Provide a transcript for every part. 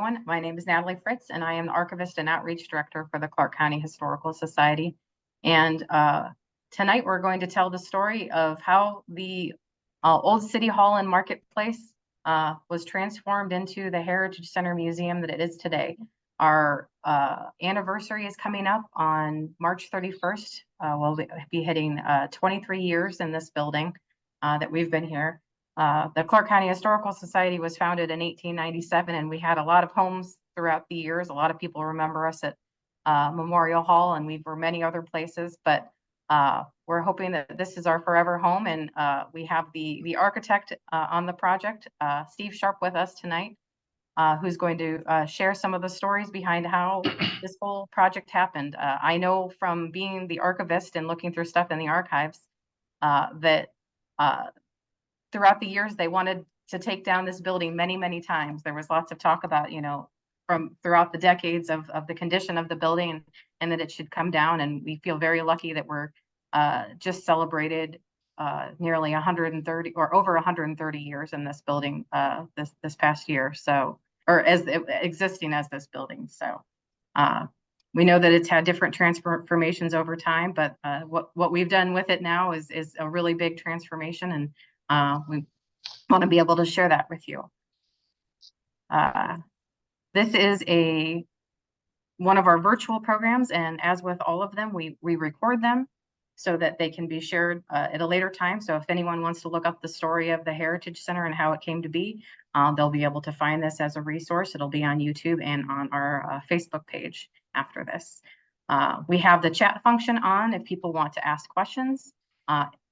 everyone. My name is Natalie Fritz, and I am the Archivist and Outreach Director for the Clark County Historical Society. And tonight we're going to tell the story of how the old City Hall and Marketplace was transformed into the Heritage Center Museum that it is today. Our anniversary is coming up on March 31st. We'll be hitting 23 years in this building that we've been here. The Clark County Historical Society was founded in 1897, and we had a lot of homes throughout the years. A lot of people remember us at Memorial Hall, and we were many other places, but we're hoping that this is our forever home. And we have the architect on the project, Steve Sharp, with us tonight, who's going to share some of the stories behind how this whole project happened. I know from being the archivist and looking through stuff in the archives that throughout the years, they wanted to take down this building many, many times. There was lots of talk about, from throughout the decades of the condition of the building and that it should come down. And we feel very lucky that we're just celebrated nearly 130 or over 130 years in this building this past year. So, or as existing as this building. So we know that it's had different transformations over time, but what we've done with it now is a really big transformation, and we want to be able to share that with you. This is one of our virtual programs, and as with all of them, we record them so that they can be shared at a later time. So if anyone wants to look up the story of the Heritage Center and how it came to be, they'll be able to find this as a resource. It'll be on YouTube and on our Facebook page after this. We have the chat function on if people want to ask questions.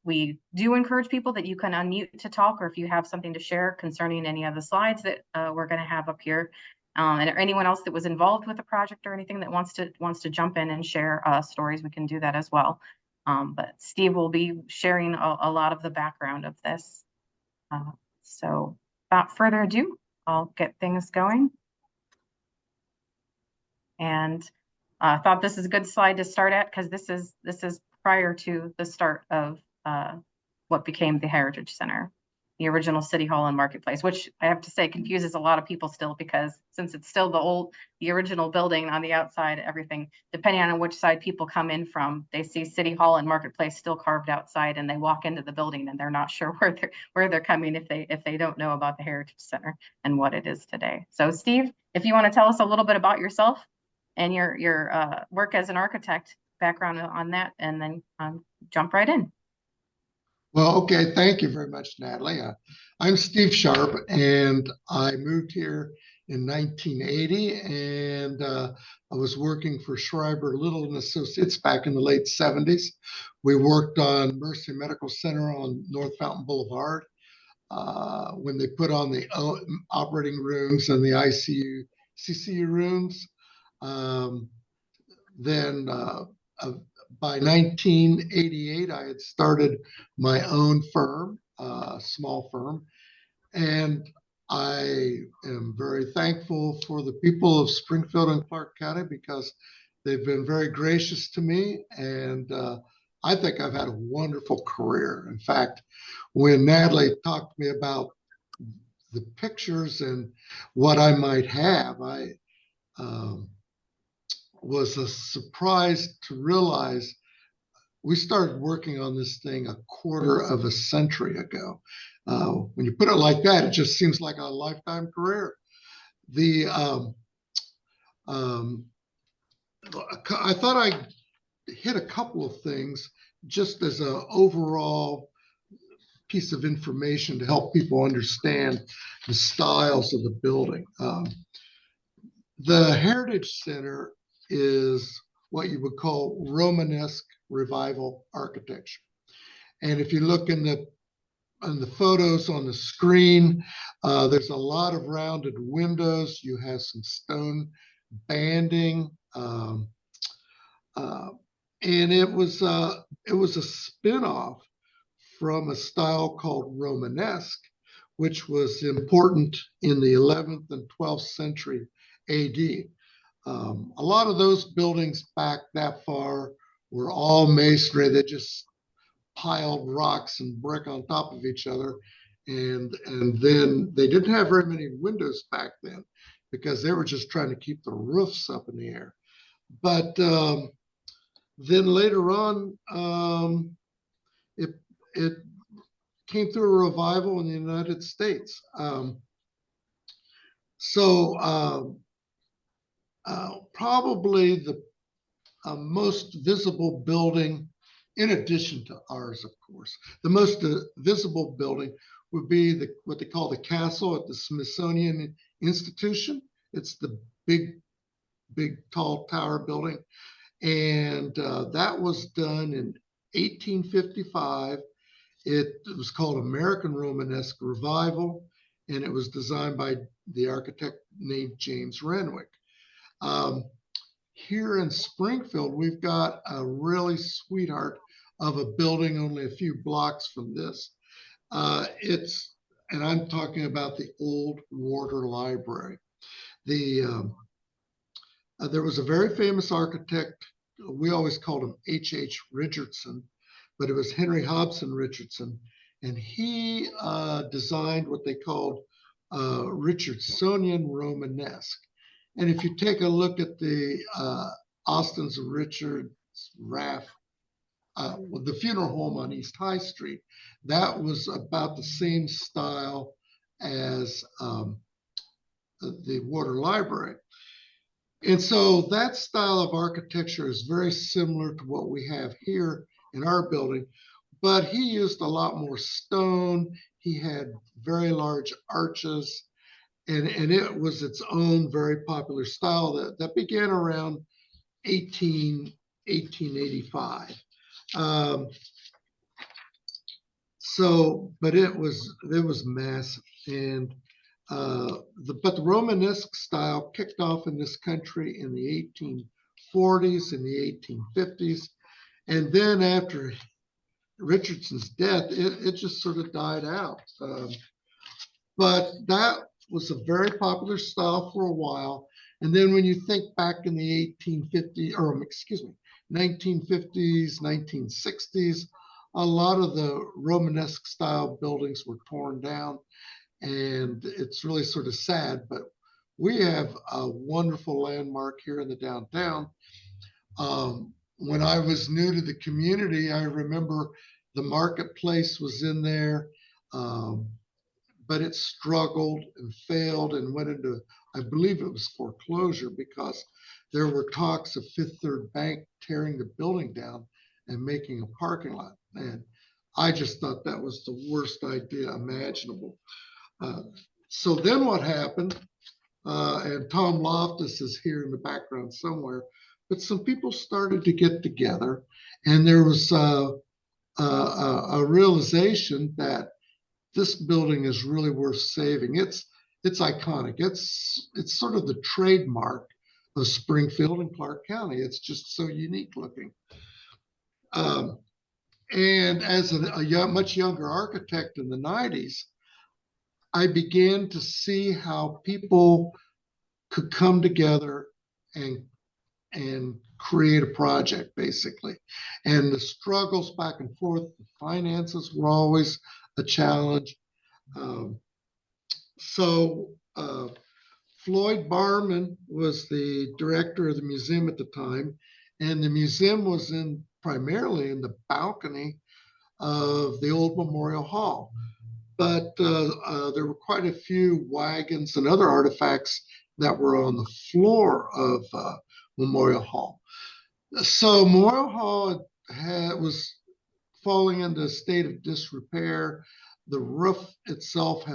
We do encourage people that you can unmute to talk, or if you have something to share concerning any of the slides that we're going to have up here, and anyone else that was involved with the project or anything that wants to jump in and share stories, we can do that as well. But Steve will be sharing a lot of the background of this. So without further ado, I'll get things going. And I thought this is a good slide to start at, because this is prior to the start of what became the Heritage Center, the original City Hall and Marketplace, which I have to say confuses a lot of people still, because since it's still the original building on the outside, everything, depending on which side people come in from, they see City Hall and Marketplace still carved outside, and they walk into the building and they're not sure where they're coming if they don't know about the Heritage Center and what it is today. So Steve, if you want to tell us a little bit about yourself and your work as an architect, background on that, and then jump right in. Well, okay. Thank you very much, Natalie. I'm Steve Sharp, and I moved here in 1980, and I was working for Schreiber Little and Associates back in the late 70s. We worked on Mercy Medical Center on North Fountain Boulevard when they put on the operating rooms and the ICU, CCU rooms. Then by 1988, I had started my own firm, small firm, and I am very thankful for the people of Springfield and Clark County, because they've been very gracious to me, and I think I've had a wonderful career. In fact, when Natalie talked to me about the pictures and what I might have, I was a surprise to realize we started working on this thing a quarter of a century ago. When you put it like that, it just seems like a lifetime career. I thought I'd hit a couple of things just as an overall piece of information to help people understand the styles of the building. The Heritage Center is what you would call Romanesque revival architecture. And if you look in the photos on the screen, there's a lot of rounded windows. You have some stone banding, and it was a spin-off from a style called Romanesque, which was important in the 11th and 12th century AD. A lot of those buildings back that far were all masonry. They just piled rocks and brick on top of each other. And then they didn't have very many windows back then. because they were just trying to keep the roofs up in the air. But then later on, it it came through a revival in the United States. So probably the most visible building, in addition to ours, of course, the most visible building would be what they call the castle at the Smithsonian Institution. It's the big, tall tower building. And that was done in 1855. It was called American Romanesque Revival, and it was designed by the architect named James Renwick. Here in Springfield, we've got a really sweetheart of a building only a few blocks from this. And I'm talking about the old Warder Library. There was a very famous architect. We always called him H.H. Richardson, but it was Henry Hobson Richardson. And he designed what they called Richardsonian Romanesque. And if you take a look at the Austin's Richards Raff, the funeral home on East High Street, that was about the same style as the Warder Library. And so that style of architecture is very similar to what we have here in our building, but he used a lot more stone. He had very large arches, and it was its own very popular style that began around 1885. But it was massive, and but the Romanesque style kicked off in this country in the 1840s and the 1850s, and then after Richardson's death, it just sort of died out. But that was a very popular style for a while. And then when you think back in the 1950s, 1960s, a lot of the Romanesque style buildings were torn down. And it's really sort of sad, but we have a wonderful landmark here in the downtown. When I was new to the community, I remember the marketplace was in there, but it struggled and failed and went into, I believe it was foreclosure, because there were talks of Fifth Third Bank tearing the building down and making a parking lot. And I just thought that was the worst idea imaginable. So then what happened, and Tom Loftus is here in the background somewhere, but some people started to get together, and there was a realization that this building is really worth saving. It's iconic. It's sort of the trademark of Springfield and Clark County. It's just so unique looking. And as a much younger architect in the 90s, I began to see how people could come together and create a project, basically. And the struggles back and forth, the finances were always a challenge. Floyd Barman was the director of the museum at the time, and the museum was primarily in the balcony of the old Memorial Hall. But there were quite a few wagons and other artifacts that were on the floor of Memorial Hall. So Memorial Hall was falling into a state of disrepair. The roof itself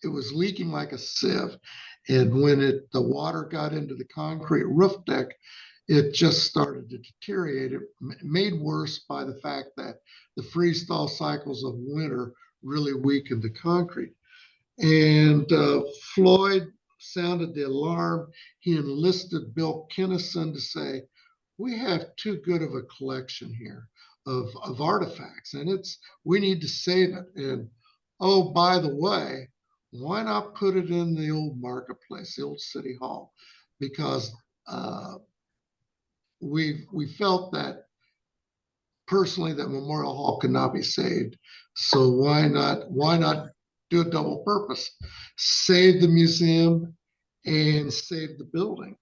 it was leaking like a sieve. And when the water got into the concrete roof deck, it just started to deteriorate. It made worse by the fact that the freeze-thaw cycles of winter really weakened the concrete. And Floyd sounded the alarm. He enlisted Bill Kinnison to say, we have too good of a collection here of artifacts, and we need to save it. And oh, by the way, why not put it in the old marketplace, the old city hall? Because we felt that personally that Memorial Hall could not be saved. So why not do a double purpose, save the museum and save the building.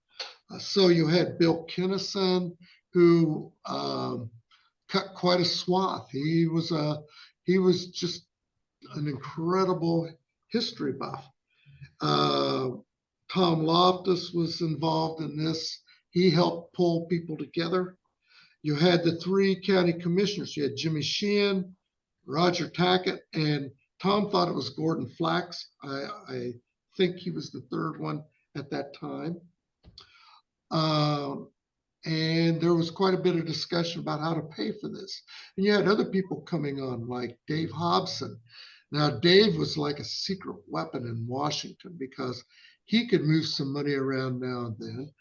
So you had Bill Kinnison, who cut quite a swath. He was just an incredible history buff. Tom Loftus was involved in this. He helped pull people together. You had the three county commissioners. You had Jimmy Sheehan, Roger Tackett, and Tom thought it was Gordon Flax. I think he was the third one at that time. And there was quite a bit of discussion about how to pay for this. And you had other people coming on, like Dave Hobson. Now, Dave was like a secret weapon in Washington because he could move some money around now and then.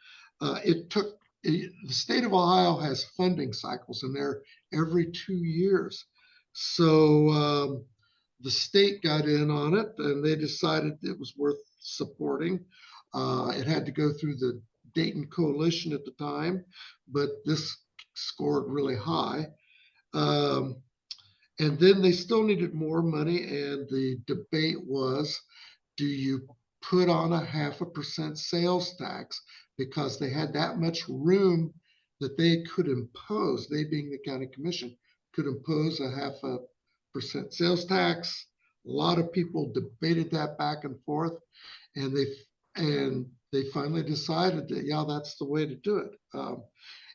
The state of Ohio has funding cycles, and they're every 2 years. So the state got in on it, and they decided it was worth supporting. It had to go through the Dayton Coalition at the time, but this scored really high. And then they still needed more money, and the debate was, do you put on a 0.5% sales tax, because they had that much room that they could impose, they being the county commission, could impose a 0.5% sales tax. A lot of people debated that back and forth, and they finally decided that, yeah, that's the way to do it.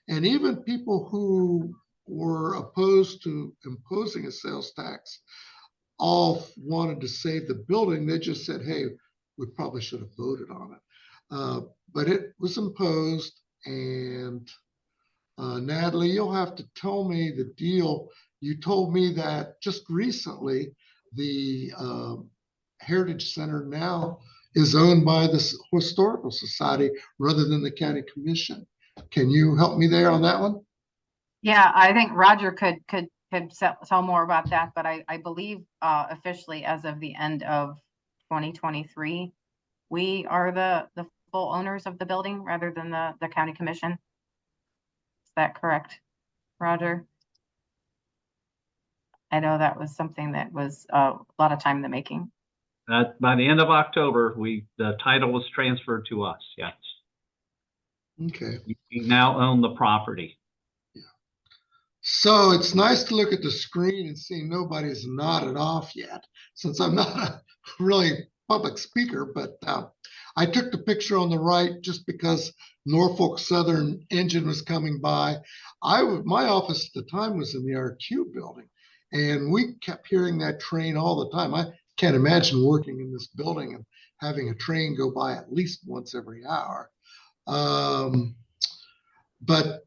And even people who were opposed to imposing a sales tax all wanted to save the building. They just said, hey, we probably should have voted on it. But it was imposed. And Natalie, you'll have to tell me the deal. You told me that just recently the Heritage Center now is owned by the Historical Society rather than the county commission. Can you help me there on that one? Yeah, I think Roger could tell more about that, but I believe officially as of the end of 2023, we are the full owners of the building rather than the county commission. Is that correct, Roger? I know that was something that was a lot of time in the making. By the end of October, the title was transferred to us. Yes. Okay. We now own the property. Yeah. So it's nice to look at the screen and see nobody's nodded off yet, since I'm not a really public speaker, but I took the picture on the right just because Norfolk Southern engine was coming by. My office at the time was in the RQ building, and we kept hearing that train all the time. I can't imagine working in this building and having a train go by at least once every hour. But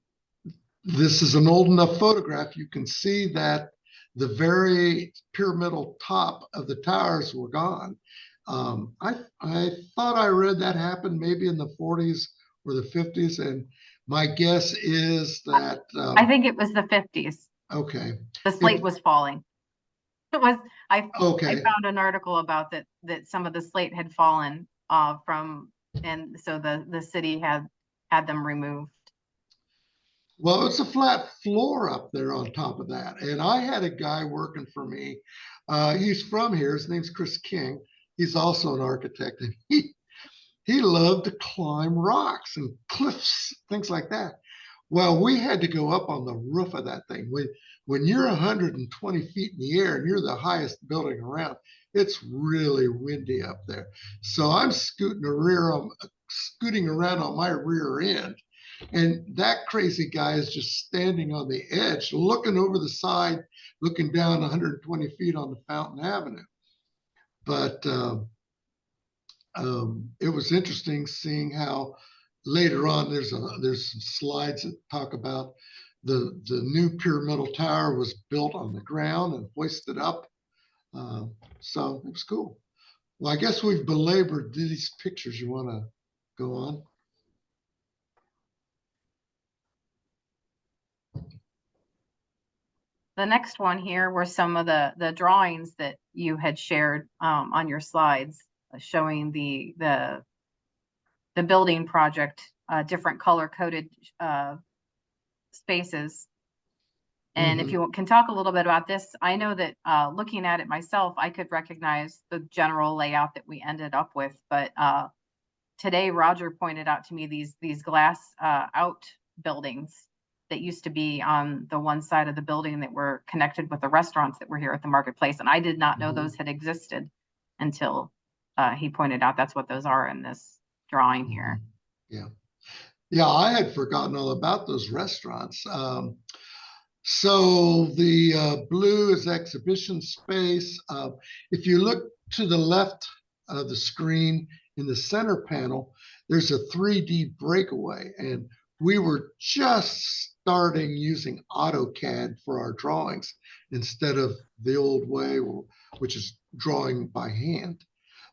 this is an old enough photograph. You can see that the very pyramidal top of the towers were gone. I thought I read that happened maybe in the 40s or the 50s, and my guess is that I think it was the 50s. Okay. The slate was falling. It was. I found an article about that some of the slate had fallen from, and so the city had them removed. Well, it's a flat floor up there on top of that. And I had a guy working for me. He's from here. His name's Chris King. He's also an architect. And he loved to climb rocks and cliffs, things like that. Well, we had to go up on the roof of that thing. When you're 120 feet in the air and you're the highest building around, it's really windy up there. So I'm scooting around on my rear end. And that crazy guy is just standing on the edge, looking over the side, looking down 120 feet on the Fountain Avenue. But it was interesting seeing how later on there's some slides that talk about the new pyramidal tower was built on the ground and hoisted up. So it was cool. Well, I guess we've belabored these pictures. You want to go on? The next one here were some of the drawings that you had shared on your slides, showing the building project, different color coded spaces. And if you can talk a little bit about this, I know that looking at it myself, I could recognize the general layout that we ended up with. But today, Roger pointed out to me these glass out buildings that used to be on the one side of the building that were connected with the restaurants that were here at the marketplace. And I did not know those had existed until he pointed out that's what those are in this drawing here. Yeah. Yeah, I had forgotten all about those restaurants. So the blue is exhibition space. If you look to the left of the screen in the center panel, there's a 3D breakaway, and we were just starting using AutoCAD for our drawings instead of the old way, which is drawing by hand.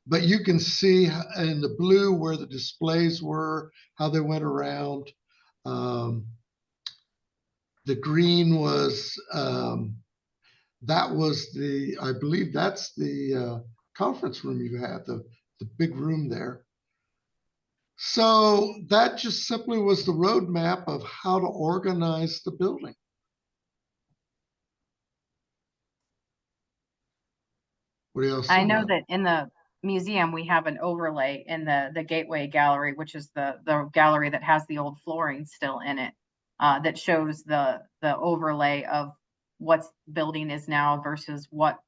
But you can see in the blue where the displays were, how they went around. The green was, that was I believe that's the conference room you had, the big room there. So that just simply was the roadmap of how to organize the building. What else? I know that in the museum, we have an overlay in the Gateway Gallery, which is the gallery that has the old flooring still in it, that shows the overlay of what's building is now versus what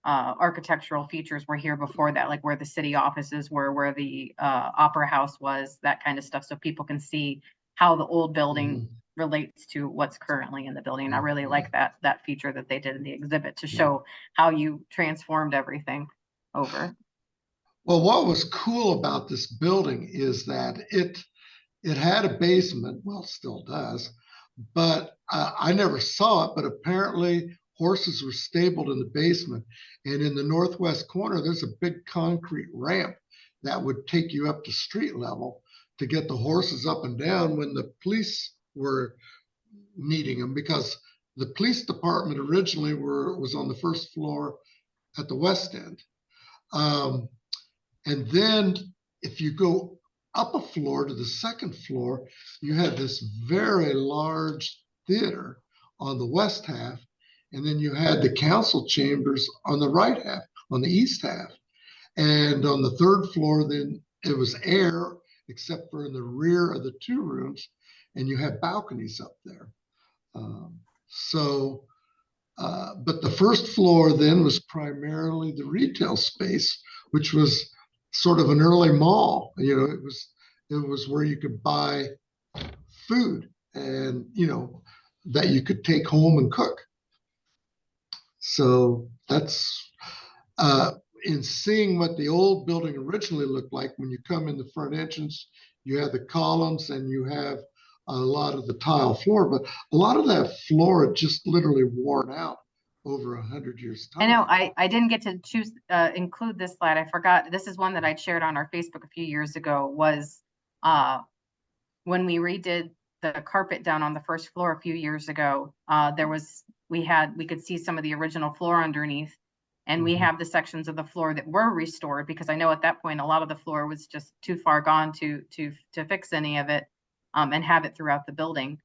architectural features were here before that, like where the city offices were, where the opera house was, that kind of stuff, so people can see how the old building relates to what's currently in the building. I really like that feature that they did in the exhibit to show how you transformed everything over. Well, what was cool about this building is that it had a basement, well, still does, but I never saw it, but apparently horses were stabled in the basement. And in the northwest corner, there's a big concrete ramp that would take you up to street level to get the horses up and down when the police were needing them, because the police department originally was on the first floor at the west end. And then if you go up a floor to the second floor, you had this very large theater on the west half. And then you had the council chambers on the right half, on the east half. And on the third floor, then it was air, except for in the rear of the two rooms. And you had balconies up there. But the first floor then was primarily the retail space, which was sort of an early mall. You know, it was where you could buy food and, you know, that you could take home and cook. So that's in seeing what the old building originally looked like. When you come in the front entrance, you have the columns and you have a lot of the tile floor, but a lot of that floor had just literally worn out over 100 years time. I know I didn't get to include this slide. I forgot. This is one that I shared on our Facebook a few years ago, was when we redid the carpet down on the first floor a few years ago. We could see some of the original floor underneath, and we have the sections of the floor that were restored, because I know at that point a lot of the floor was just too far gone to fix any of it and have it throughout the building,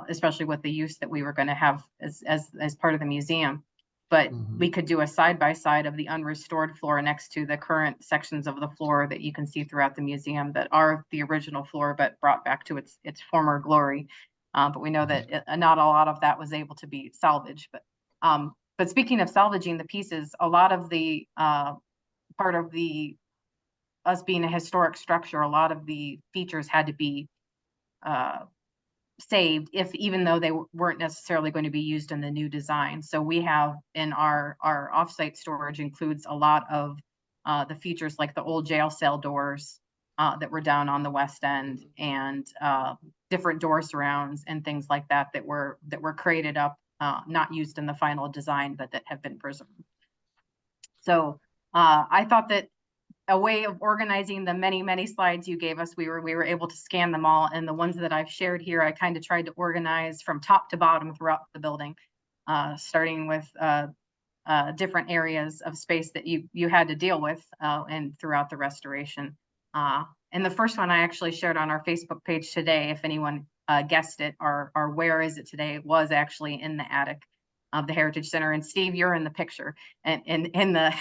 especially with the use that we were going to have as part of the museum. But we could do a side-by-side of the unrestored floor next to the current sections of the floor that you can see throughout the museum that are the original floor, but brought back to its former glory. But we know that not a lot of that was able to be salvaged. But speaking of salvaging the pieces, a lot of the part of us being a historic structure, a lot of the features had to be saved, even though they weren't necessarily going to be used in the new design. So we have in our offsite storage includes a lot of the features like the old jail cell doors that were down on the west end, and different door surrounds and things like that were created up, not used in the final design, but that have been preserved. So I thought that a way of organizing the many slides you gave us, we were able to scan them all, and the ones that I've shared here, I kind of tried to organize from top to bottom throughout the building, starting with different areas of space that you had to deal with and throughout the restoration. And the first one I actually shared on our Facebook page today. If anyone guessed it, or where is it today, was actually in the attic of the Heritage Center. And Steve, you're in the picture, and in the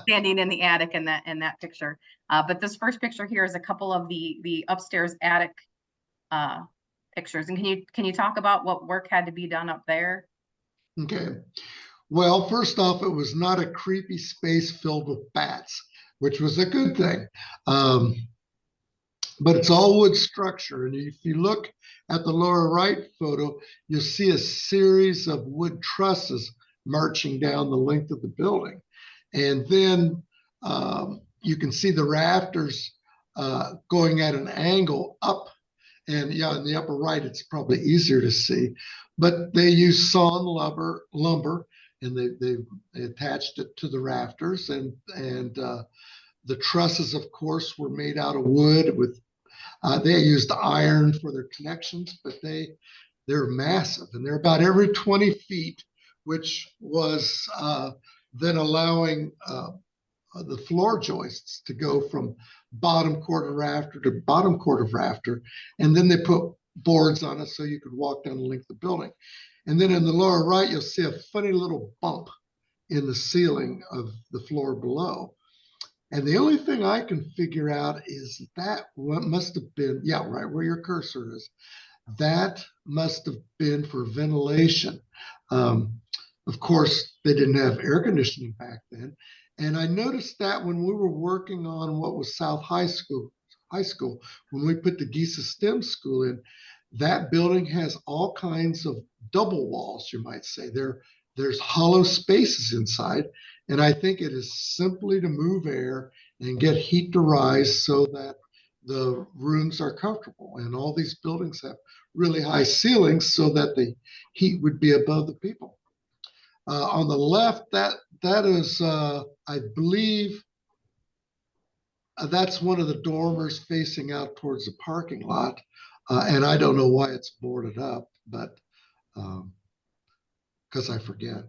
standing in the attic in that picture. But this first picture here is a couple of the upstairs attic pictures. And can you talk about what work had to be done up there? Okay. Well, first off, it was not a creepy space filled with bats, which was a good thing. But it's all wood structure. And if you look at the lower right photo, you'll see a series of wood trusses marching down the length of the building. And then you can see the rafters going at an angle up. And yeah, in the upper right, it's probably easier to see. But they use sawn lumber, and they attached it to the rafters. And the trusses, of course, were made out of wood with they used iron for their connections, but they're massive, and they're about every 20 feet, which was then allowing the floor joists to go from bottom quarter rafter to bottom quarter rafter, and then they put boards on it so you could walk down the length of the building. And then in the lower right, you'll see a funny little bump in the ceiling of the floor below. And the only thing I can figure out is that what must have been, yeah, right where your cursor is, that must have been for ventilation. Of course, they didn't have air conditioning back then. And I noticed that when we were working on what was South High School, when we put the Geisa STEM school in, that building has all kinds of double walls, you might say. There's hollow spaces inside. And I think it is simply to move air and get heat to rise so that the rooms are comfortable. And all these buildings have really high ceilings so that the heat would be above the people. On the left, that is, I believe, that's one of the dormers facing out towards the parking lot. And I don't know why it's boarded up, but because I forget.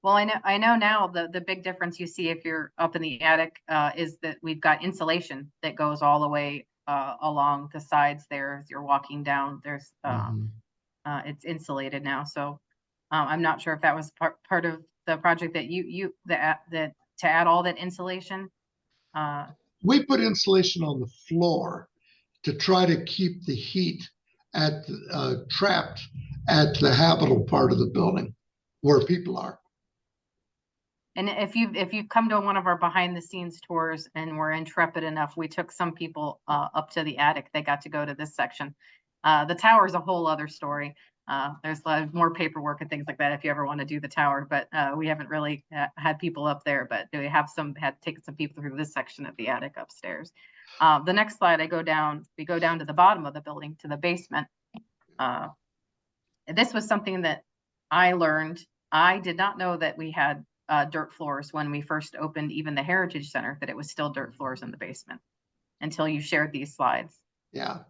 Well, I know now the big difference you see if you're up in the attic is that we've got insulation that goes all the way along the sides there as you're walking down. There's it's insulated now. So I'm not sure if that was part of the project that that to add all that insulation. We put insulation on the floor to try to keep the heat at trapped at the habitable part of the building where people are. And if you've come to one of our behind the scenes tours and were intrepid enough, we took some people up to the attic. They got to go to this section. The tower is a whole other story. There's a lot more paperwork and things like that if you ever want to do the tower, but we haven't really had people up there, but we have had taken some people through this section of the attic upstairs. The next slide, we go down to the bottom of the building, to the basement. This was something that I learned. I did not know that we had dirt floors when we first opened even the Heritage Center, that it was still dirt floors in the basement until you shared these slides. Yeah.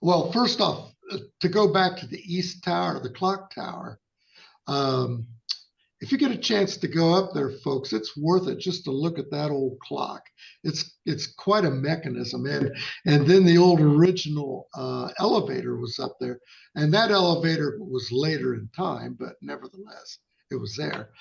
Well, first off, to go back to the East Tower, the clock tower, if you get a chance to go up there, folks, it's worth it just to look at that old clock. It's quite a mechanism. And then the old original elevator was up there. And that elevator was later in time, but nevertheless, it was there.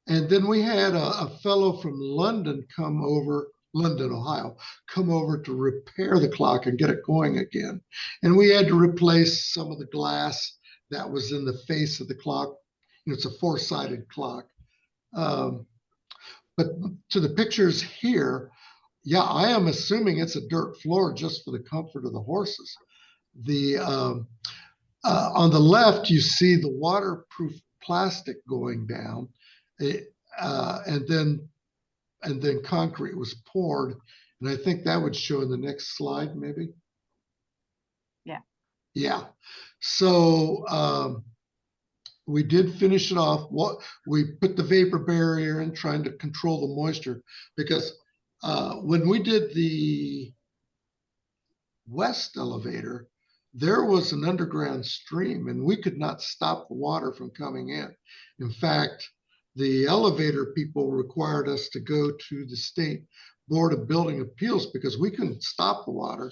And then we had a fellow from London, Ohio, come over to repair the clock and get it going again. And we had to replace some of the glass that was in the face of the clock. It's a four-sided clock. But to the pictures here, yeah, I am assuming it's a dirt floor just for the comfort of the horses. On the left, you see the waterproof plastic going down. And then concrete was poured, and I think that would show in the next slide, maybe. Yeah. So we did finish it off. We put the vapor barrier in, trying to control the moisture, because when we did the west elevator, there was an underground stream, and we could not stop the water from coming in. In fact, the elevator people required us to go to the State Board of Building Appeals because we couldn't stop the water.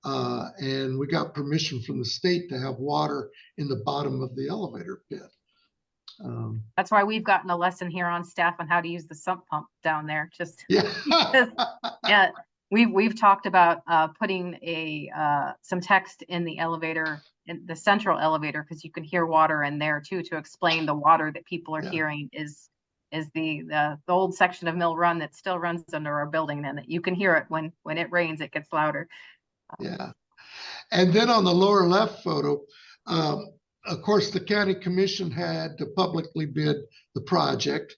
And we got permission from the state to have water in the bottom of the elevator pit. That's why we've gotten a lesson here on staff on how to use the sump pump down there, just Yeah. yeah, we've talked about putting some text in the elevator, in the central elevator, because you can hear water in there too, to explain the water that people are Yeah. hearing is the old section of Mill Run that still runs under our building, and that you can hear it when it rains, it gets louder. Yeah. And then on the lower left photo, of course, the county commission had to publicly bid the project.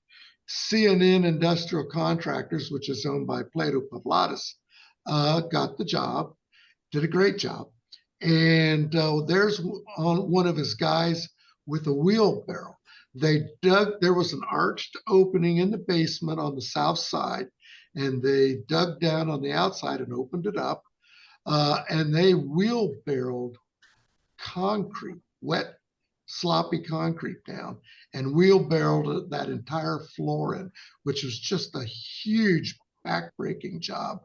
CNN Industrial Contractors, which is owned by Plato Pavlatis, got the job, did a great job. And there's one of his guys with a wheelbarrow. There was an arched opening in the basement on the south side, and they dug down on the outside and opened it up. And they wheelbarrowed concrete, wet, sloppy concrete down, and wheelbarrowed that entire floor in, which was just a huge backbreaking job.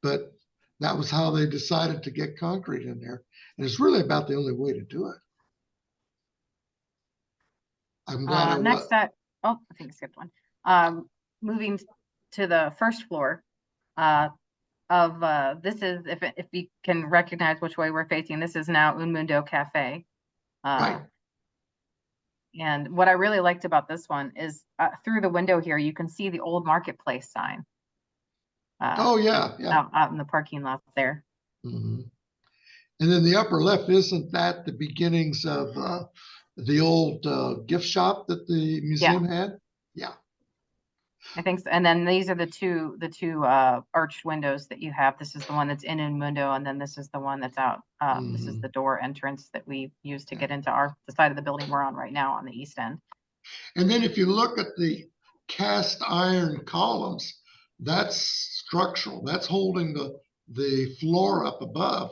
But that was how they decided to get concrete in there. And it's really about the only way to do it. I'm glad Next up, I think I skipped one. Moving to the first floor of this is, if you can recognize which way we're facing, this is now Un Mundo Cafe. right. And what I really liked about this one is through the window here, you can see the old marketplace sign. Oh, yeah. Yeah. Out in the parking lot there. Mm-hmm. And then the upper left, isn't that the beginnings of the old gift shop that the museum had? Yeah. I think so. And then these are the two arched windows that you have. This is the one that's in Un Mundo, and then this is the one that's out. This is the door entrance that we use to get into the side of the building we're on right now on the east end. And then if you look at the cast iron columns, that's structural. That's holding the floor up above.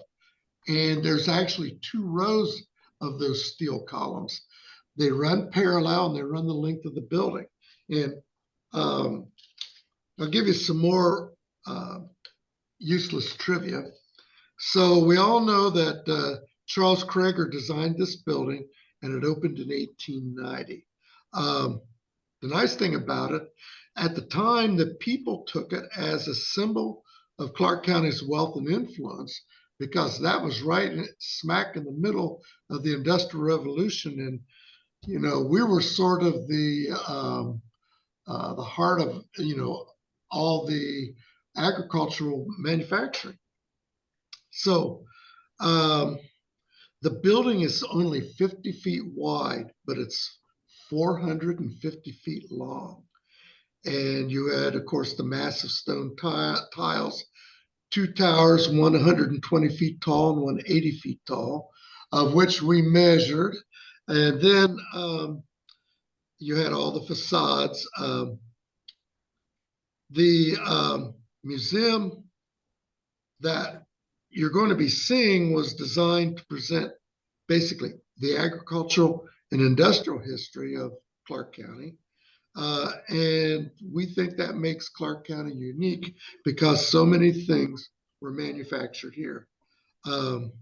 And there's actually 2 rows of those steel columns. They run parallel and they run the length of the building. And I'll give you some more useless trivia. So we all know that Charles Krager designed this building, and it opened in 1890. The nice thing about it, at the time, the people took it as a symbol of Clark County's wealth and influence, because that was right smack in the middle of the Industrial Revolution. And, you know, we were sort of the heart of, all the agricultural manufacturing. So the building is only 50 feet wide, but it's 450 feet long. And you had, of course, the massive stone tiles, 2 towers, one 120 feet tall and one 80 feet tall, of which we measured. And then you had all the facades. The museum that you're going to be seeing was designed to present basically the agricultural and industrial history of Clark County. And we think that makes Clark County unique because so many things were manufactured here. And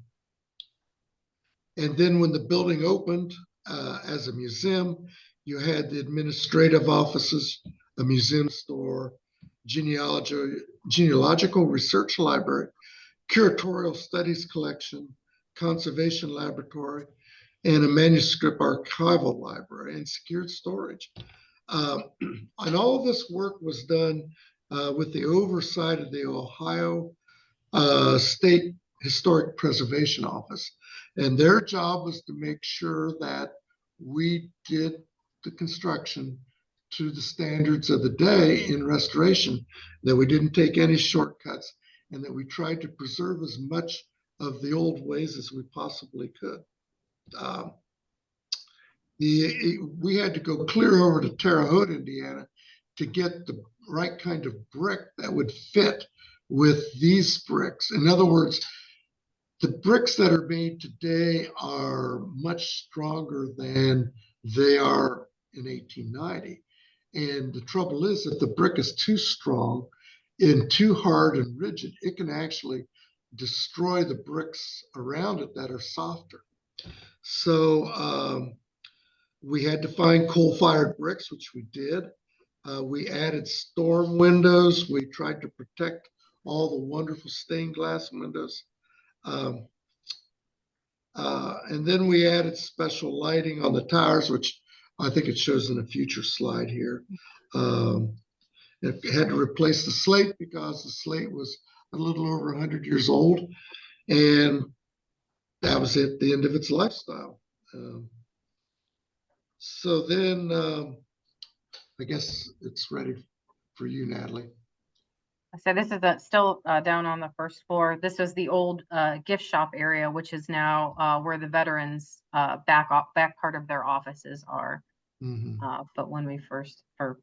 then when the building opened as a museum, you had the administrative offices, a museum store, genealogical research library, curatorial studies collection, conservation laboratory, and a manuscript archival library and secured storage. And all of this work was done with the oversight of the Ohio State Historic Preservation Office. And their job was to make sure that we did the construction to the standards of the day in restoration, that we didn't take any shortcuts, and that we tried to preserve as much of the old ways as we possibly could. We had to go clear over to Terre Haute, Indiana, to get the right kind of brick that would fit with these bricks. In other words, the bricks that are made today are much stronger than they are in 1890. And the trouble is, if the brick is too strong and too hard and rigid, it can actually destroy the bricks around it that are softer. So we had to find coal-fired bricks, which we did. We added storm windows. We tried to protect all the wonderful stained glass windows. And then we added special lighting on the towers, which I think it shows in a future slide here. It had to replace the slate because the slate was a little over 100 years old, and that was at the end of its lifestyle. So then I guess it's ready for you, Natalie. So this is still down on the first floor. This was the old gift shop area, which is now where the veterans back part of their offices are. But when we first, for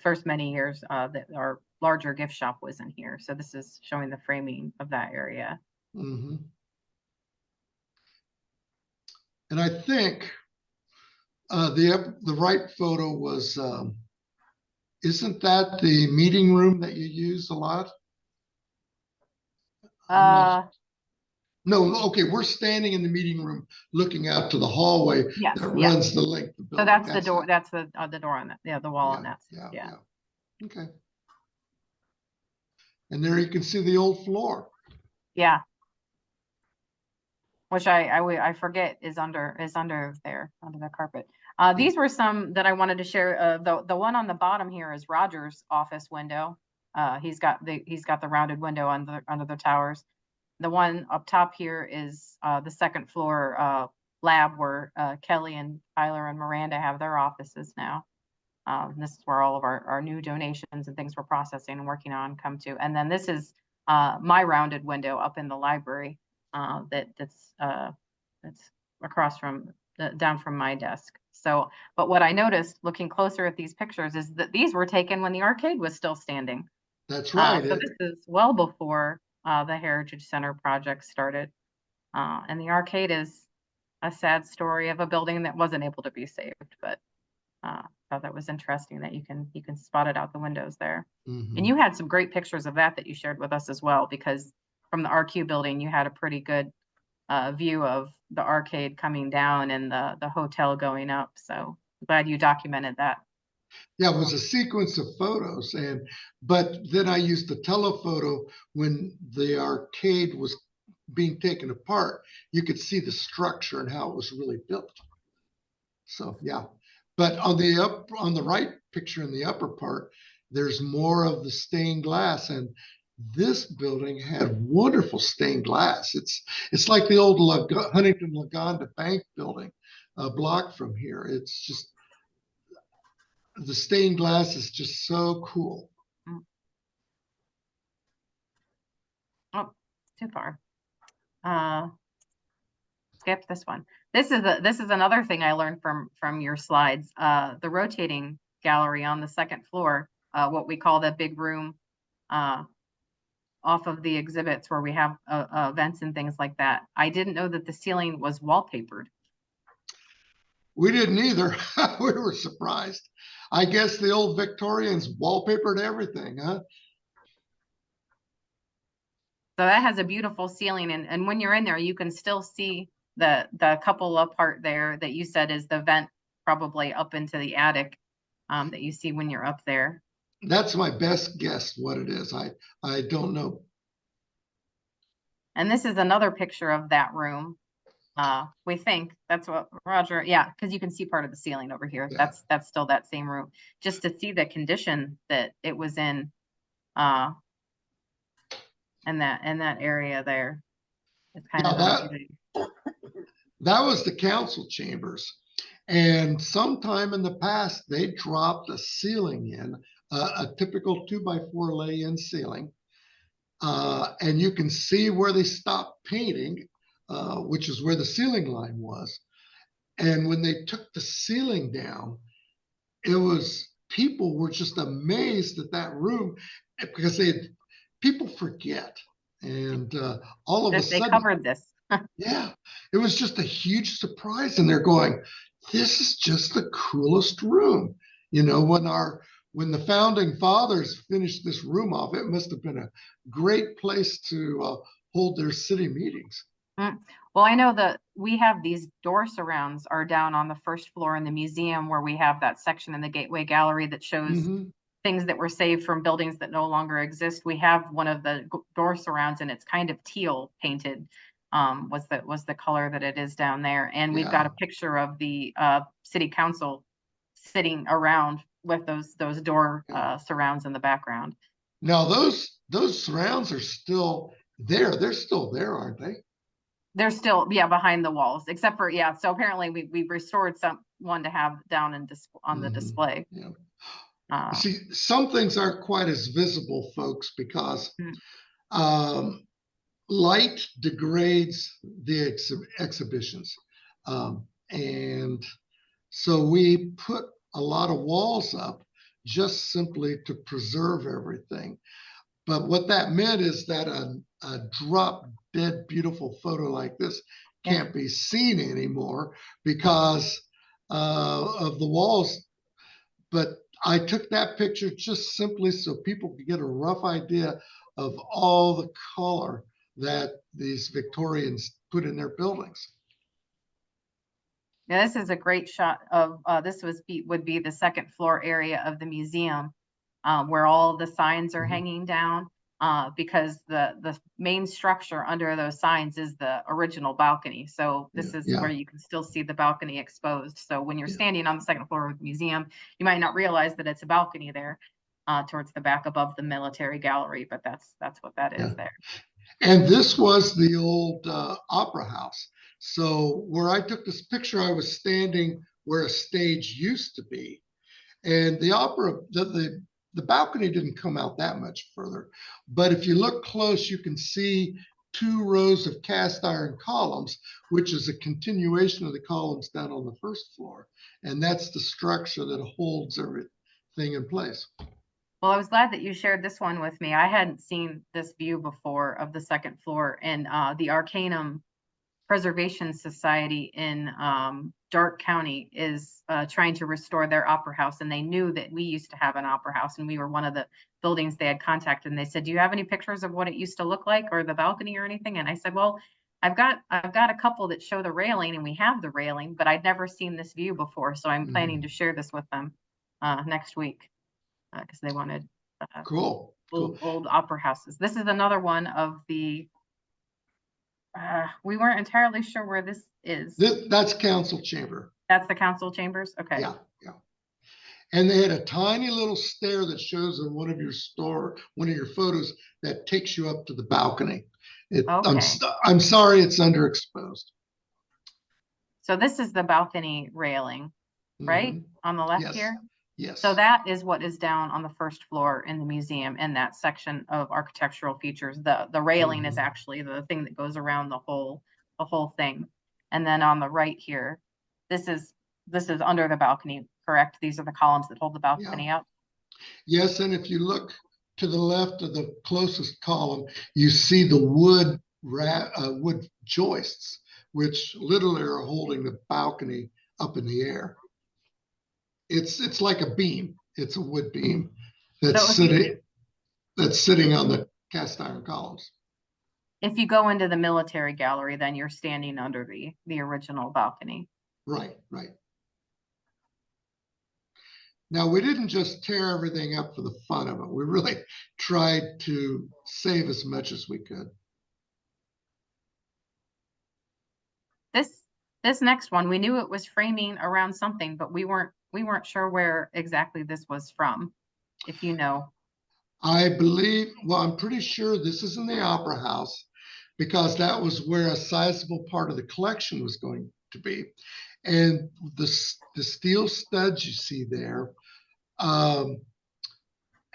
first many years, our larger gift shop was in here. So this is showing the framing of that area. And I think the right photo was, isn't that the meeting room that you use a lot? No, okay, we're standing in the meeting room looking out to the hallway Yes, that runs the length of the building. So that's the door. That's the door on that. The wall on that. Yeah. Okay. And there you can see the old floor. Yeah. Which I forget is under there, under the carpet. These were some that I wanted to share. The one on the bottom here is Roger's office window. He's got the rounded window under the towers. The one up top here is the second floor lab where Kelly and Tyler and Miranda have their offices now. This is where all of our new donations and things we're processing and working on come to. And then this is my rounded window up in the library that's across from down from my desk. So, but what I noticed looking closer at these pictures is that these were taken when the arcade was still standing. That's right. So this is well before the Heritage Center project started. And the arcade is a sad story of a building that wasn't able to be saved, but I thought that was interesting that you can spot it out the windows there. And you had some great pictures of that you shared with us as well, because from the RQ building, you had a pretty good view of the arcade coming down and the hotel going up. So glad you documented that. Yeah, it was a sequence of photos, but then I used the telephoto when the arcade was being taken apart. You could see the structure and how it was really built. So yeah, but on the right picture in the upper part, there's more of the stained glass, and this building had wonderful stained glass. It's like the old Huntington Lagonda Bank building, a block from here. It's just, the stained glass is just so cool. Oh, too far. Skip this one. This is another thing I learned from your slides. The rotating gallery on the second floor, what we call the big room, off of the exhibits where we have events and things like that. I didn't know that the ceiling was wallpapered. We didn't either. We were surprised. I guess the old Victorians wallpapered everything, huh? So that has a beautiful ceiling, and when you're in there, you can still see the cupola part there that you said is the vent, probably up into the attic, that you see when you're up there. That's my best guess what it is. I don't know. And this is another picture of that room. We think that's what Roger, yeah, because you can see part of the ceiling over here. Yeah. That's still that same room. Just to see the condition that it was in that area there. It's kind of amazing. That was the council chambers. And sometime in the past, they dropped a ceiling in, a typical 2x4 lay-in ceiling. And you can see where they stopped painting, which is where the ceiling line was. And when they took the ceiling down, people were just amazed at that room, because people forget. And all of a sudden, they covered this. Yeah, it was just a huge surprise. And they're going, this is just the coolest room. You know, when the founding fathers finished this room off, it must have been a great place to hold their city meetings. Well, I know that we have these door surrounds are down on the first floor in the museum where we have that section in the Gateway Gallery that shows Mhm. things that were saved from buildings that no longer exist. We have one of the door surrounds and it's kind of teal painted, was the color that it is down there. And we've got a Yeah. picture of the city council sitting around with those door Yeah. surrounds in the background. Now those surrounds are still there. They're still there, aren't they? They're still, yeah, behind the walls, except for, yeah, so apparently we restored one to have down and on the Mhm. display. Yeah. Uh, See, some things aren't quite as visible, folks, because Mm. um, light degrades the exhibitions. And so we put a lot of walls up just simply to preserve everything. But what that meant is that a drop dead beautiful photo like this Yeah. can't be seen anymore because of the walls. But I took that picture just simply so people could get a rough idea of all the color that these Victorians put in their buildings. Yeah, this is a great shot of, this would be the second floor area of the museum, where all the signs are Mhm. hanging down, because the main structure under those signs is the original balcony. So this is Yeah. where you can still see the balcony exposed. So when you're Yeah. standing on the second floor of the museum, you might not realize that it's a balcony there, towards the back above the military gallery, but that's what that is Yeah. there. And this was the old opera house. So where I took this picture, I was standing where a stage used to be. And the opera, the balcony didn't come out that much further. But if you look close, you can see 2 rows of cast iron columns, which is a continuation of the columns down on the first floor. And that's the structure that holds everything in place. Well, I was glad that you shared this one with me. I hadn't seen this view before of the second floor, and the Arcanum Preservation Society in Darke County is trying to restore their opera house, and they knew that we used to have an opera house, and we were one of the buildings they had contacted. And they said, "Do you have any pictures of what it used to look like, or the balcony, or anything?" And I said, "Well, I've got a couple that show the railing, and we have the railing, but I'd never seen this view before, so I'm planning to share this with them next week." Because they wanted Cool. Cool. old opera houses. This is another one of the, we weren't entirely sure where this is. That's council chamber. That's the council chambers? Okay. Yeah. Yeah. And they had a tiny little stair that shows in one of your photos that takes you up to the balcony. Okay. I'm sorry, it's underexposed. So this is the balcony railing, right? Mhm. On the left Yes. here? Yes. So that is what is down on the first floor in the museum in that section of architectural features. The railing is Mhm. actually the thing that goes around the whole thing. And then on the right here, this is under the balcony, correct? These are the columns that hold the balcony up. Yes, and if you look to the left of the closest column, you see the wood joists, which literally are holding the balcony up in the air. It's like a beam. It's a wood beam that's So sitting on the cast iron columns. if you go into the military gallery, then you're standing under the original balcony. Right, right. Now, we didn't just tear everything up for the fun of it. We really tried to save as much as we could. This next one, we knew it was framing around something, but we weren't sure where exactly this was from, if you know. I believe, well, I'm pretty sure this is in the Opera House because that was where a sizable part of the collection was going to be. And the steel studs you see there, and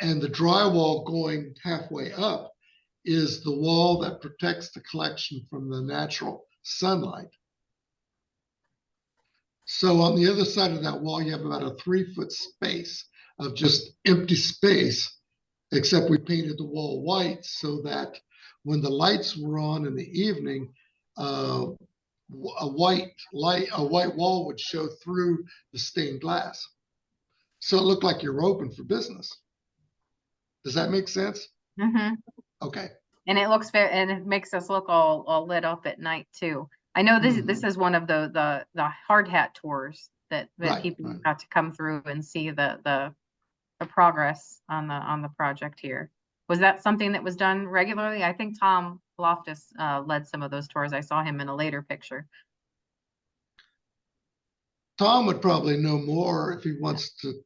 the drywall going halfway up is the wall that protects the collection from the natural sunlight. So on the other side of that wall, you have about a 3-foot space of just empty space, except we painted the wall white so that when the lights were on in the evening, a white wall would show through the stained glass. So it looked like you were open for business. Does that make sense? Mm-hmm. Okay. And it looks very, and it makes us look all lit up at night too. I know this is one of the hard hat tours that Right, people right. got to come through and see the progress on the project here. Was that something that was done regularly? I think Tom Loftus led some of those tours. I saw him in a later picture. Tom would probably know more if he wants to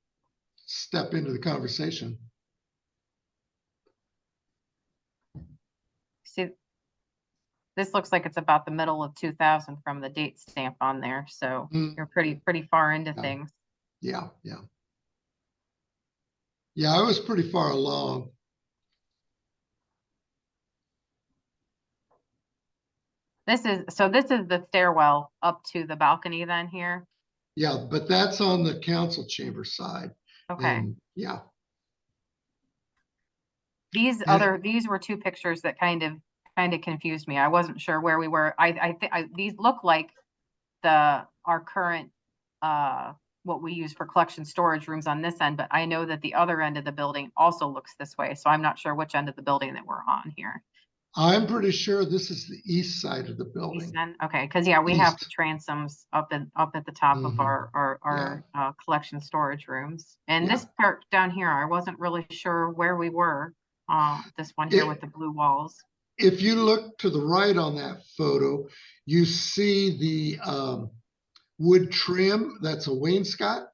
step into the conversation. See, this looks like it's about the middle of 2000 from the date stamp on there, so you're pretty far into Yeah. things. Yeah, yeah. Yeah, I was pretty far along. This is the stairwell up to the balcony then here. Yeah, but that's on the council chamber side. Okay. And yeah. These were two pictures that kind of confused me. I wasn't sure where we were. I think these look like our current what we use for collection storage rooms on this end, but I know that the other end of the building also looks this way. So I'm not sure which end of the building that we're on here. I'm pretty sure this is the east side of the East building. end? Okay, because yeah, we have East. transoms up at the top of our collection storage rooms. And Yeah. this part down here, I wasn't really sure where we were. This one here with the blue walls. If you look to the right on that photo, you see the wood trim. That's a wainscot.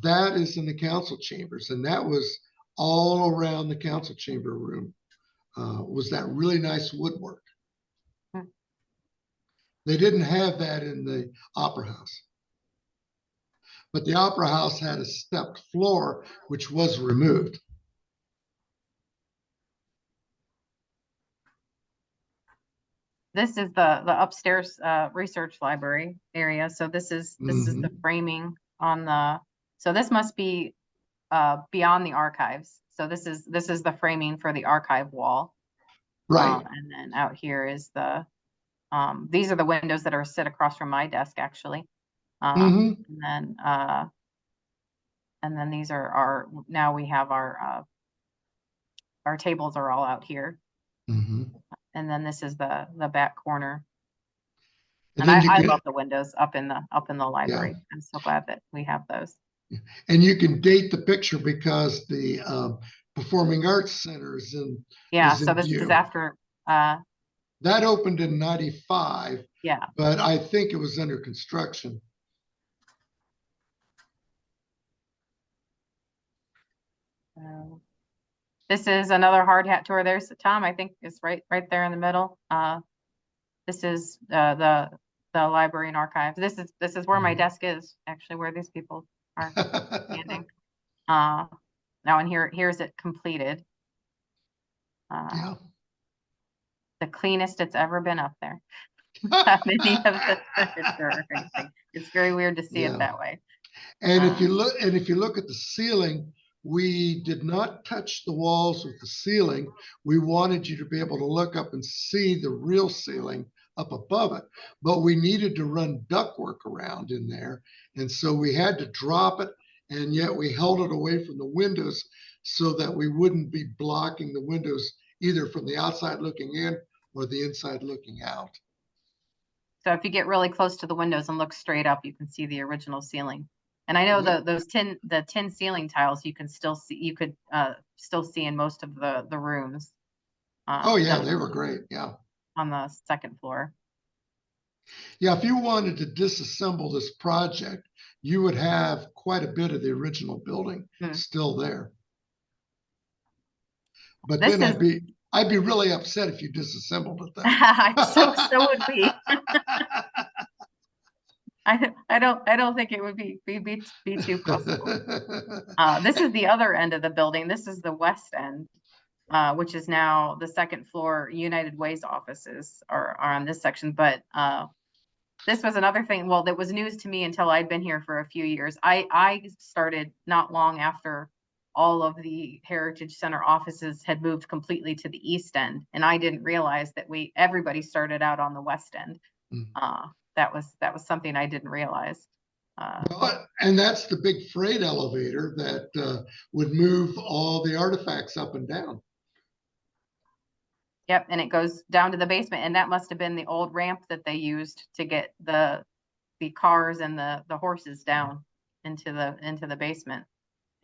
That is in the council chambers, and that was all around the council chamber room. Was that really nice woodwork? Hmm. They didn't have that in the Opera House, but the Opera House had a stepped floor, which was removed. This is the upstairs research library area. So this is the framing on the. So this must be beyond the archives. So this is the framing for the archive wall. Right. And then out here is the. These are the windows that are sit across from my desk actually. And then these are now we have our tables are all out here. And then this is the back corner. And I love the windows up in the library. Yeah. I'm so glad that we have those. And you can date the picture because the Performing Arts Center is in. Yeah, so this is after. That opened in '95. Yeah. But I think it was under construction. This is another hard hat tour. There's Tom, I think is right there in the middle. This is the library and archives. This is where my desk is, actually, where these people are standing. Now, and here's it completed. Yeah. The cleanest it's ever been up there. Many of the furniture or anything. It's very weird to see it that way. And if you look at the ceiling, we did not touch the walls with the ceiling. We wanted you to be able to look up and see the real ceiling up above it, but we needed to run ductwork around in there. And so we had to drop it, and yet we held it away from the windows so that we wouldn't be blocking the windows either from the outside looking in or the inside looking out. So if you get really close to the windows and look straight up, you can see the original ceiling. And I know the tin ceiling tiles you could still see in most of the rooms. Oh yeah, they were great. Yeah. On the second floor. Yeah, if you wanted to disassemble this project, you would have quite a bit of the original building still there. But then I'd be really upset if you disassembled it then. so would we. I don't think it would be too possible. This is the other end of the building. This is the west end, which is now the second floor. United Way's offices are on this section. But this was another thing. Well, that was news to me until I'd been here for a few years. I started not long after all of the Heritage Center offices had moved completely to the east end, and I didn't realize that everybody started out on the west end. That was something I didn't realize. Well, and that's the big freight elevator that would move all the artifacts up and down. Yep, and it goes down to the basement, and that must have been the old ramp that they used to get the cars and the horses down into the basement.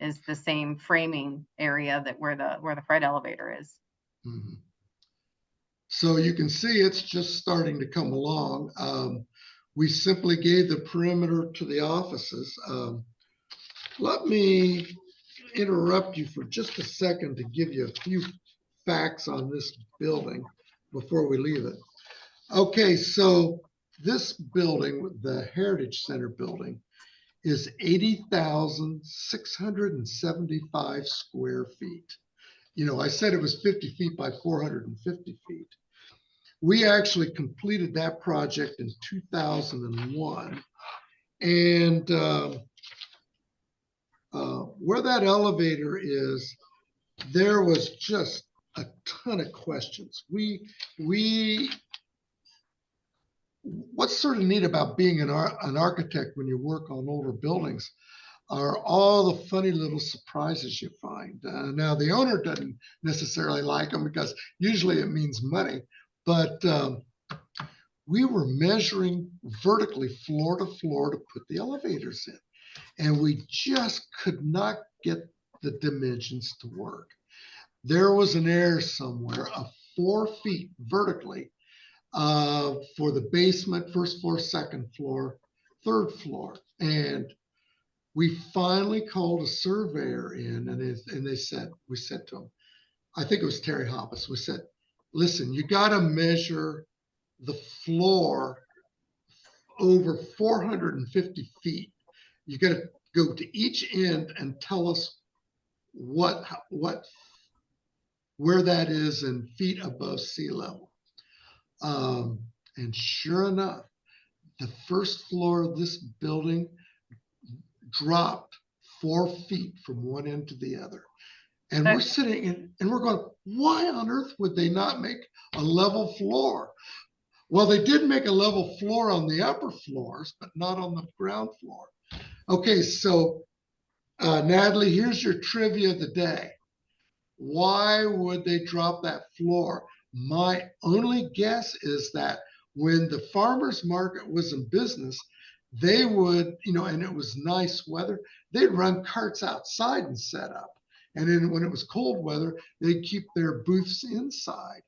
Is the same framing area that where the freight elevator is. Mhm. So you can see it's just starting to come along. We simply gave the perimeter to the offices. Let me interrupt you for just a second to give you a few facts on this building before we leave it. Okay, so this building, the Heritage Center building, is 80,675 square feet. You know, I said it was 50 feet by 450 feet. We actually completed that project in 2001. And where that elevator is, there was just a ton of questions. What's sort of neat about being an architect when you work on older buildings are all the funny little surprises you find. Now, the owner doesn't necessarily like them because usually it means money, but we were measuring vertically floor to floor to put the elevators in, and we just could not get the dimensions to work. There was an error somewhere of 4 feet vertically for the basement, first floor, second floor, third floor. And we finally called a surveyor in, and we said to him, I think it was Terry Hoppus, we said, listen, you got to measure the floor over 450 feet. You got to go to each end and tell us where that is in feet above sea level. And sure enough, the first floor of this building dropped 4 feet from one end to the other. And we're sitting in, and we're going, why on earth would they not make a level floor? Well, they did make a level floor on the upper floors, but not on the ground floor. Okay, so Natalie, here's your trivia of the day. Why would they drop that floor? My only guess is that when the farmers market was in business, they would, and it was nice weather, they'd run carts outside and set up. And then when it was cold weather, they'd keep their booths inside.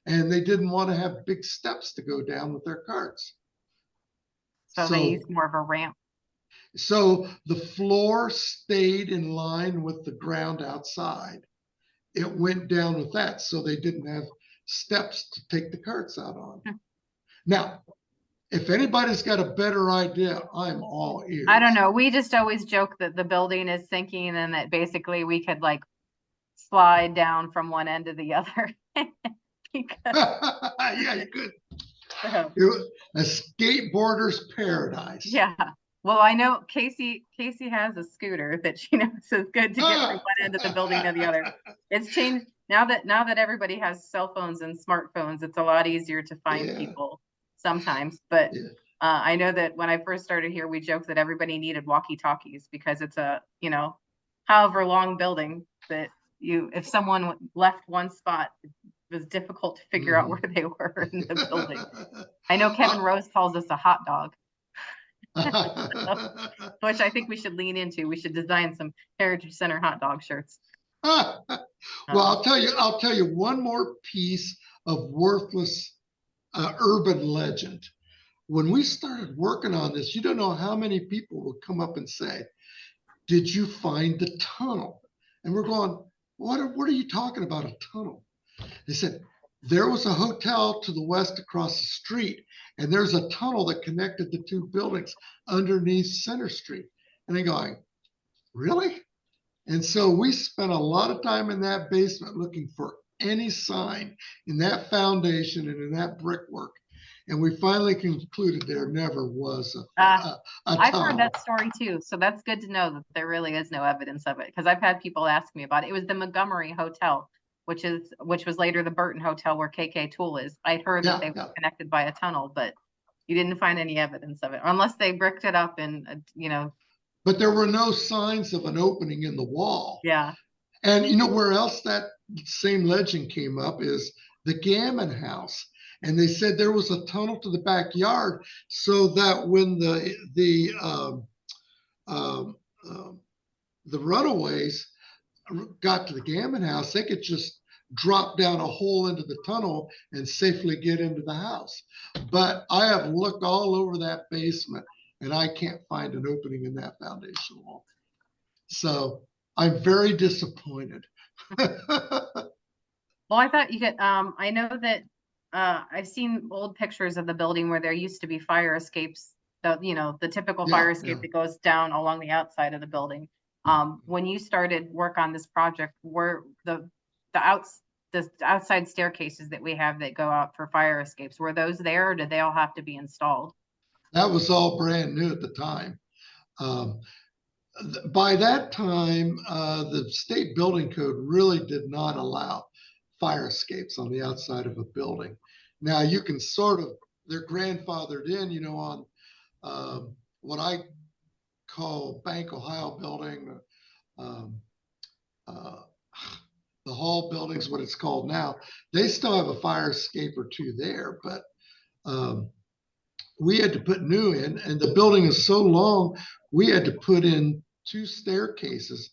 And they didn't want to have big steps to go down with their carts. So they used more of a ramp. So the floor stayed in line with the ground outside. It went down with that, so they didn't have steps to take the carts out on. Now, if anybody's got a better idea, I'm all ears. I don't know. We just always joke that the building is sinking and that basically we could like slide down from one end to the other. Yeah, you could. A skateboarder's paradise. Yeah. Well, I know Casey has a scooter that she knows is good to get from one end of the building to the other. It's changed now that everybody has cell phones and smartphones. It's a lot easier to find people sometimes. But I know that when I first started here, we joked that everybody needed walkie-talkies because it's a however long building that if someone left one spot, it was difficult to figure out where they were in the building. I know Kevin Rose calls us a hot dog. Which I think we should lean into. We should design some Heritage Center hot dog shirts. Well, I'll tell you one more piece of worthless urban legend. When we started working on this, you don't know how many people would come up and say, did you find the tunnel? And we're going, what are you talking about, a tunnel? They said, there was a hotel to the west across the street, and there's a tunnel that connected the two buildings underneath Center Street. And they're going, really? And so we spent a lot of time in that basement looking for any sign in that foundation and in that brickwork. And we finally concluded there never was a tunnel. I've heard that story too. So that's good to know that there really is no evidence of it, because I've had people ask me about it. It was the Montgomery Hotel, which was later the Burton Hotel where KK Tool is. I'd heard that they were connected by a tunnel, but you didn't find any evidence of it, unless they bricked it up and, But there were no signs of an opening in the wall. Yeah. And where else that same legend came up is the Gammon House. And they said there was a tunnel to the backyard so that when um, the runaways got to the Gammon House, they could just drop down a hole into the tunnel and safely get into the house. But I have looked all over that basement and I can't find an opening in that foundation wall. So I'm very disappointed. Well, I thought you could, I know that, I've seen old pictures of the building where there used to be fire escapes, the typical Yeah, fire escape yeah. that goes down along the outside of the building. When you started work on this project, were the outside staircases that we have that go out for fire escapes, were those there or did they all have to be installed? That was all brand new at the time. Um, by that time, the state building code really did not allow fire escapes on the outside of a building. Now you can they're grandfathered in, on what I call Bank Ohio building, um, uh, the Hall building's what it's called now. They still have a fire escape or two there, but we had to put new in, and the building is so long, we had to put in 2 staircases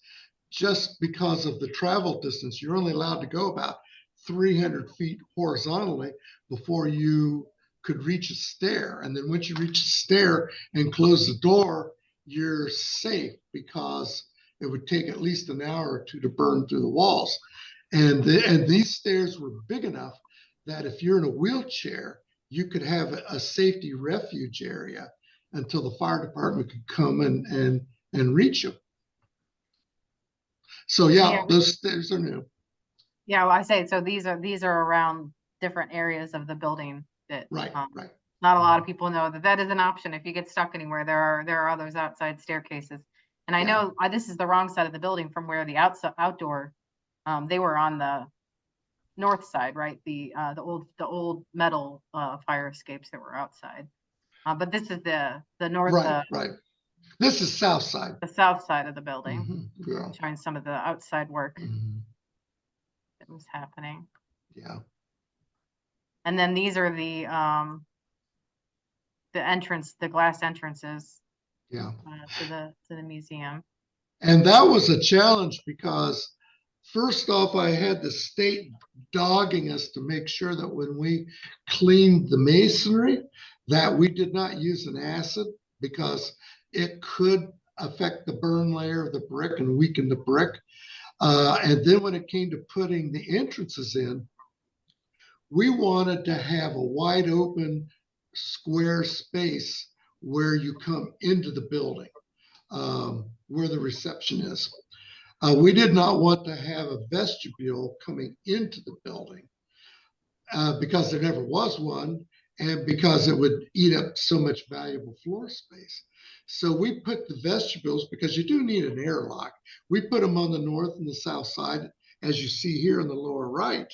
just because of the travel distance. You're only allowed to go about 300 feet horizontally before you could reach a stair. And then once you reach a stair and close the door, you're safe because it would take at least an hour or two to burn through the walls. And these stairs were big enough that if you're in a wheelchair, you could have a safety refuge area until the fire department could come and reach you. So yeah, those stairs are new. Yeah, well, I say, so these are around different areas of the building that, Right, right. not a lot of people know that is an option. If you get stuck anywhere, there are others outside staircases. And I know this is the wrong side of the building from where the outdoor, they were on the north side, right? The old metal fire escapes that were outside. But this is the north, Right. This is south side. the south side of the building, Yeah. showing some of the outside work Mhm. that was happening. Yeah. And then these are the glass entrances Yeah. to the museum. And that was a challenge because first off, I had the state dogging us to make sure that when we cleaned the masonry, that we did not use an acid because it could affect the burn layer of the brick and weaken the brick. And then when it came to putting the entrances in, we wanted to have a wide open square space where you come into the building, where the reception is. We did not want to have a vestibule coming into the building because there never was one and because it would eat up so much valuable floor space. So we put the vestibules, because you do need an airlock. We put them on the north and the south side, as you see here in the lower right.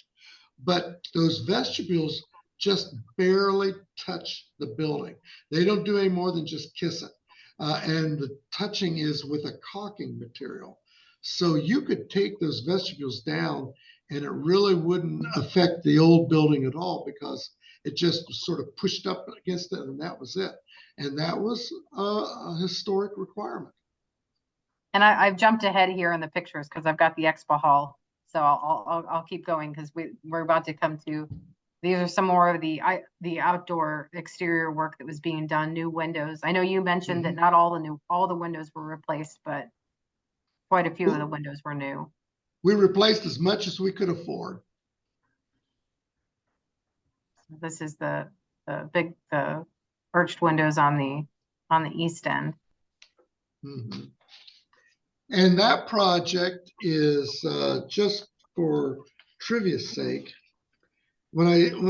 But those vestibules just barely touch the building. They don't do any more than just kiss it. And the touching is with a caulking material. So you could take those vestibules down and it really wouldn't affect the old building at all because it just was sort of pushed up against it and that was it. And that was a historic requirement. And I've jumped ahead here in the pictures because I've got the expo hall. So I'll keep going because we're about to come to, these are some more of the outdoor exterior work that was being done, new windows. I know you mentioned that not all the windows were replaced, but quite a few of the windows were new. We replaced as much as we could afford. This is the arched windows on the east end. Mm-hmm. And that project is just for trivia's sake. When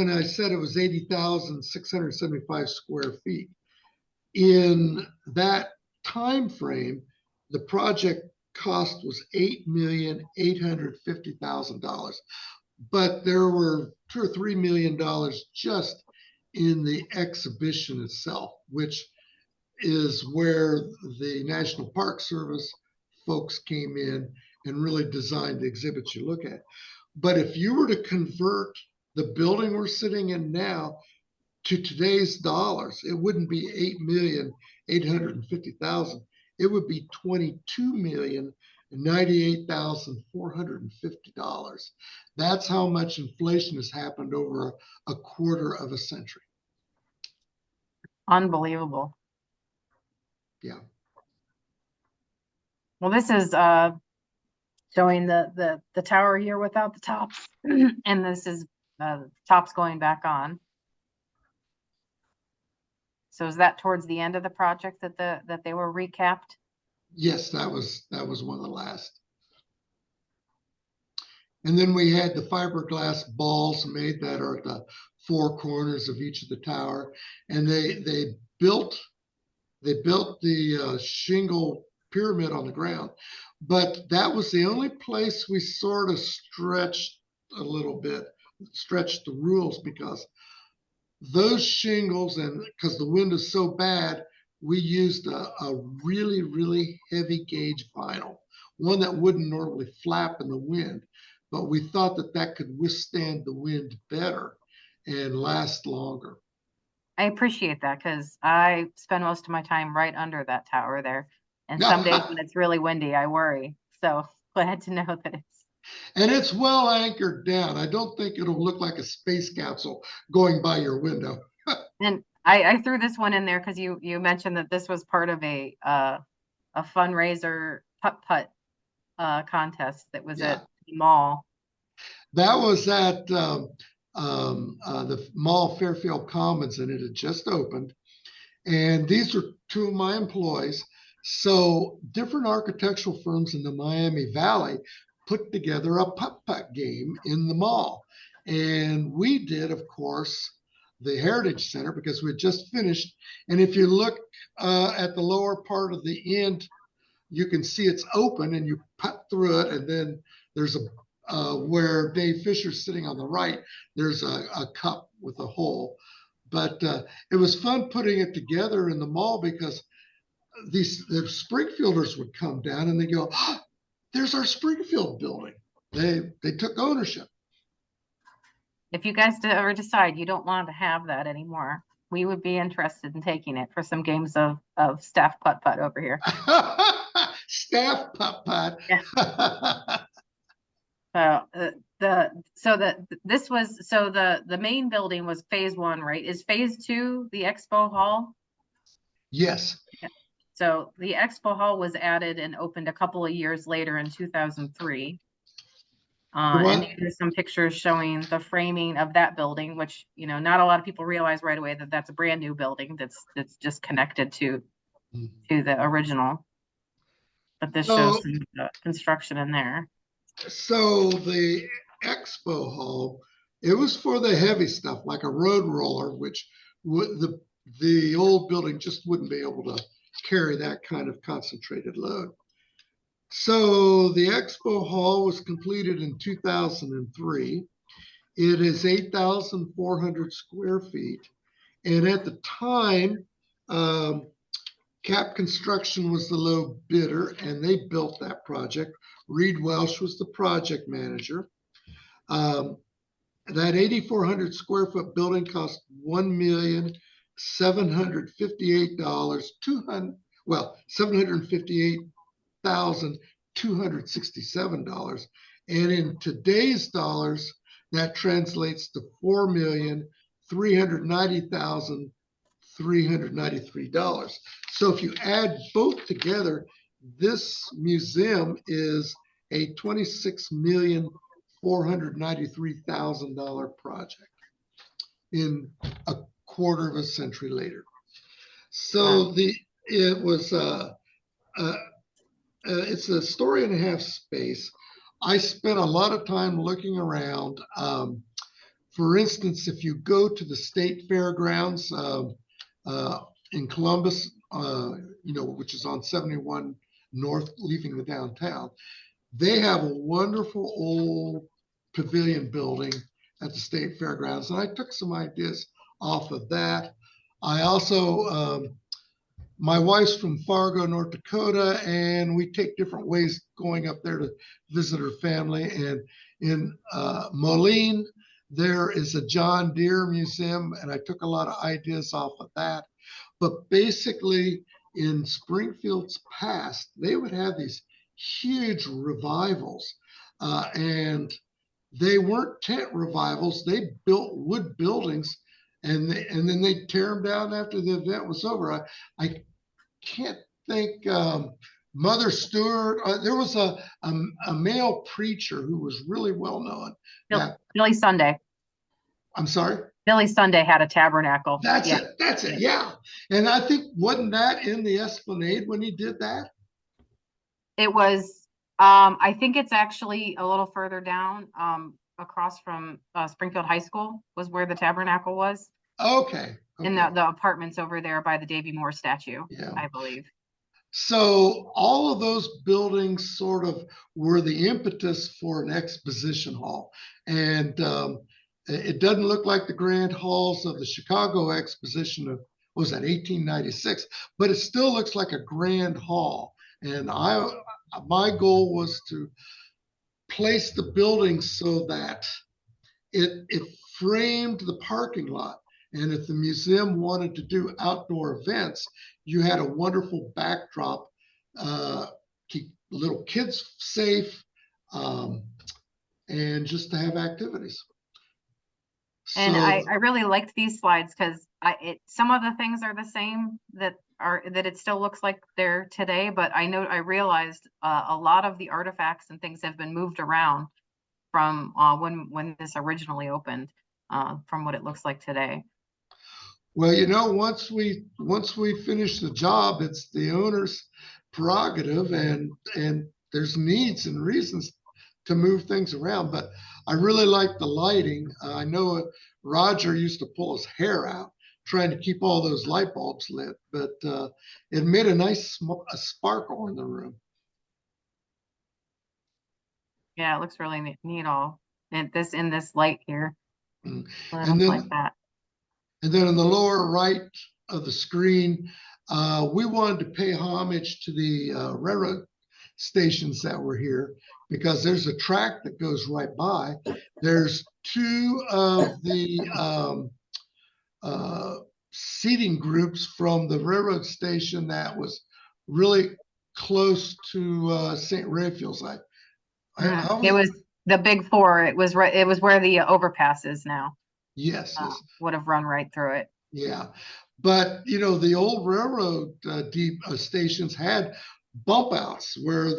I said it was 80,675 square feet, in that time frame, the project cost was $8,850,000. But there were $2 or $3 million just in the exhibition itself, which is where the National Park Service folks came in and really designed the exhibits you look at. But if you were to convert the building we're sitting in now, to today's dollars, it wouldn't be 8,850,000. It would be $22,098,450. That's how much inflation has happened over a quarter of a century. Unbelievable. Yeah. Well, this is showing the tower here without the tops, and this is tops going back on. So is that towards the end of the project that they were recapped? Yes, that was one of the last. And then we had the fiberglass balls made that are at the four corners of each of the tower, and they built the shingle pyramid on the ground, but that was the only place we sort of stretched a little bit, stretched the rules, because those shingles, and because the wind is so bad, we used a really, really heavy gauge vinyl, one that wouldn't normally flap in the wind, but we thought that could withstand the wind better and last longer. I appreciate that because I spend most of my time right under that tower there. And some days when it's really windy, I worry. So glad to know that it's. And it's well anchored down. I don't think it'll look like a space capsule going by your window. And I threw this one in there because you mentioned that this was part of a fundraiser putt-putt contest that was at the mall. That was at the Mall Fairfield Commons, and it had just opened. And these are two of my employees. So different architectural firms in the Miami Valley put together a putt-putt game in the mall. And we did, of course, the Heritage Center because we had just finished. And if you look at the lower part of the end, you can see it's open and you putt through it. And then there's where Dave Fisher's sitting on the right, there's a cup with a hole. But it was fun putting it together in the mall because the Springfielders would come down and they go, oh, there's our Springfield building. They took ownership. If you guys ever decide you don't want to have that anymore, we would be interested in taking it for some games of staff putt-putt over here. Staff putt-putt. Yeah. The main building was phase one, right? Is phase two the expo hall? Yes. Yeah. So the expo hall was added and opened a couple of years later in 2003. And there's some pictures showing the framing of that building, which, you know, not a lot of people realize right away that that's a brand new building that's just connected to the original. But this shows some construction in there. So the expo hall, it was for the heavy stuff, like a road roller, which the old building just wouldn't be able to carry that kind of concentrated load. So the expo hall was completed in 2003. It is 8,400 square feet. And at the time, Cap Construction was the low bidder, and they built that project. Reed Welsh was the project manager. That 8,400 square foot building cost $758,267. And in today's dollars, that translates to $4,390,393. So if you add both together, this museum is a $26,493,000 project in a quarter of a century later. So it's a story and a half space. I spent a lot of time looking around. For instance, if you go to the state fairgrounds in Columbus, which is on 71 North, leaving the downtown, they have a wonderful old pavilion building at the state fairgrounds. And I took some ideas off of that. I also, my wife's from Fargo, North Dakota, and we take different ways going up there to visit her family. And in Moline, There is a John Deere museum, and I took a lot of ideas off of that. But basically, in Springfield's past, they would have these huge revivals, and they weren't tent revivals. They built wood buildings, and then they tear them down after the event was over. I can't think. Mother Stewart. There was a male preacher who was really well known. Billy Sunday. I'm sorry. Billy Sunday had a tabernacle. That's it. That's it. Yeah. And I think, wasn't that in the Esplanade when he did that? It was, I think it's actually a little further down, across from Springfield High School was where the tabernacle was. Okay. In the apartments over there by the Davy Moore statue, Yeah. I believe. So all of those buildings sort of were the impetus for an exposition hall. And it doesn't look like the grand halls of the Chicago Exposition of, what was that, 1896, but it still looks like a grand hall. And my goal was to place the building so that it framed the parking lot. And if the museum wanted to do outdoor events, you had a wonderful backdrop, keep little kids safe, and just to have activities. And I really liked these slides because some of the things are the same that it still looks like they're today, but I realized a lot of the artifacts and things have been moved around from when this originally opened, from what it looks like today. Well, once we finish the job, it's the owner's prerogative, and there's needs and reasons to move things around. But I really like the lighting. I know Roger used to pull his hair out trying to keep all those light bulbs lit, but it made a nice sparkle in the room. Yeah, it looks really neat all in this light here. And then, like that. And then in the lower right of the screen, we wanted to pay homage to the railroad stations that were here, because there's a track that goes right by. There's two of the seating groups from the railroad station that was really close to St. Raphael's. It was the Big Four. It was right. It was where the overpass is now. Yes, would have run right through it. Yeah, but the old railroad stations had bump outs where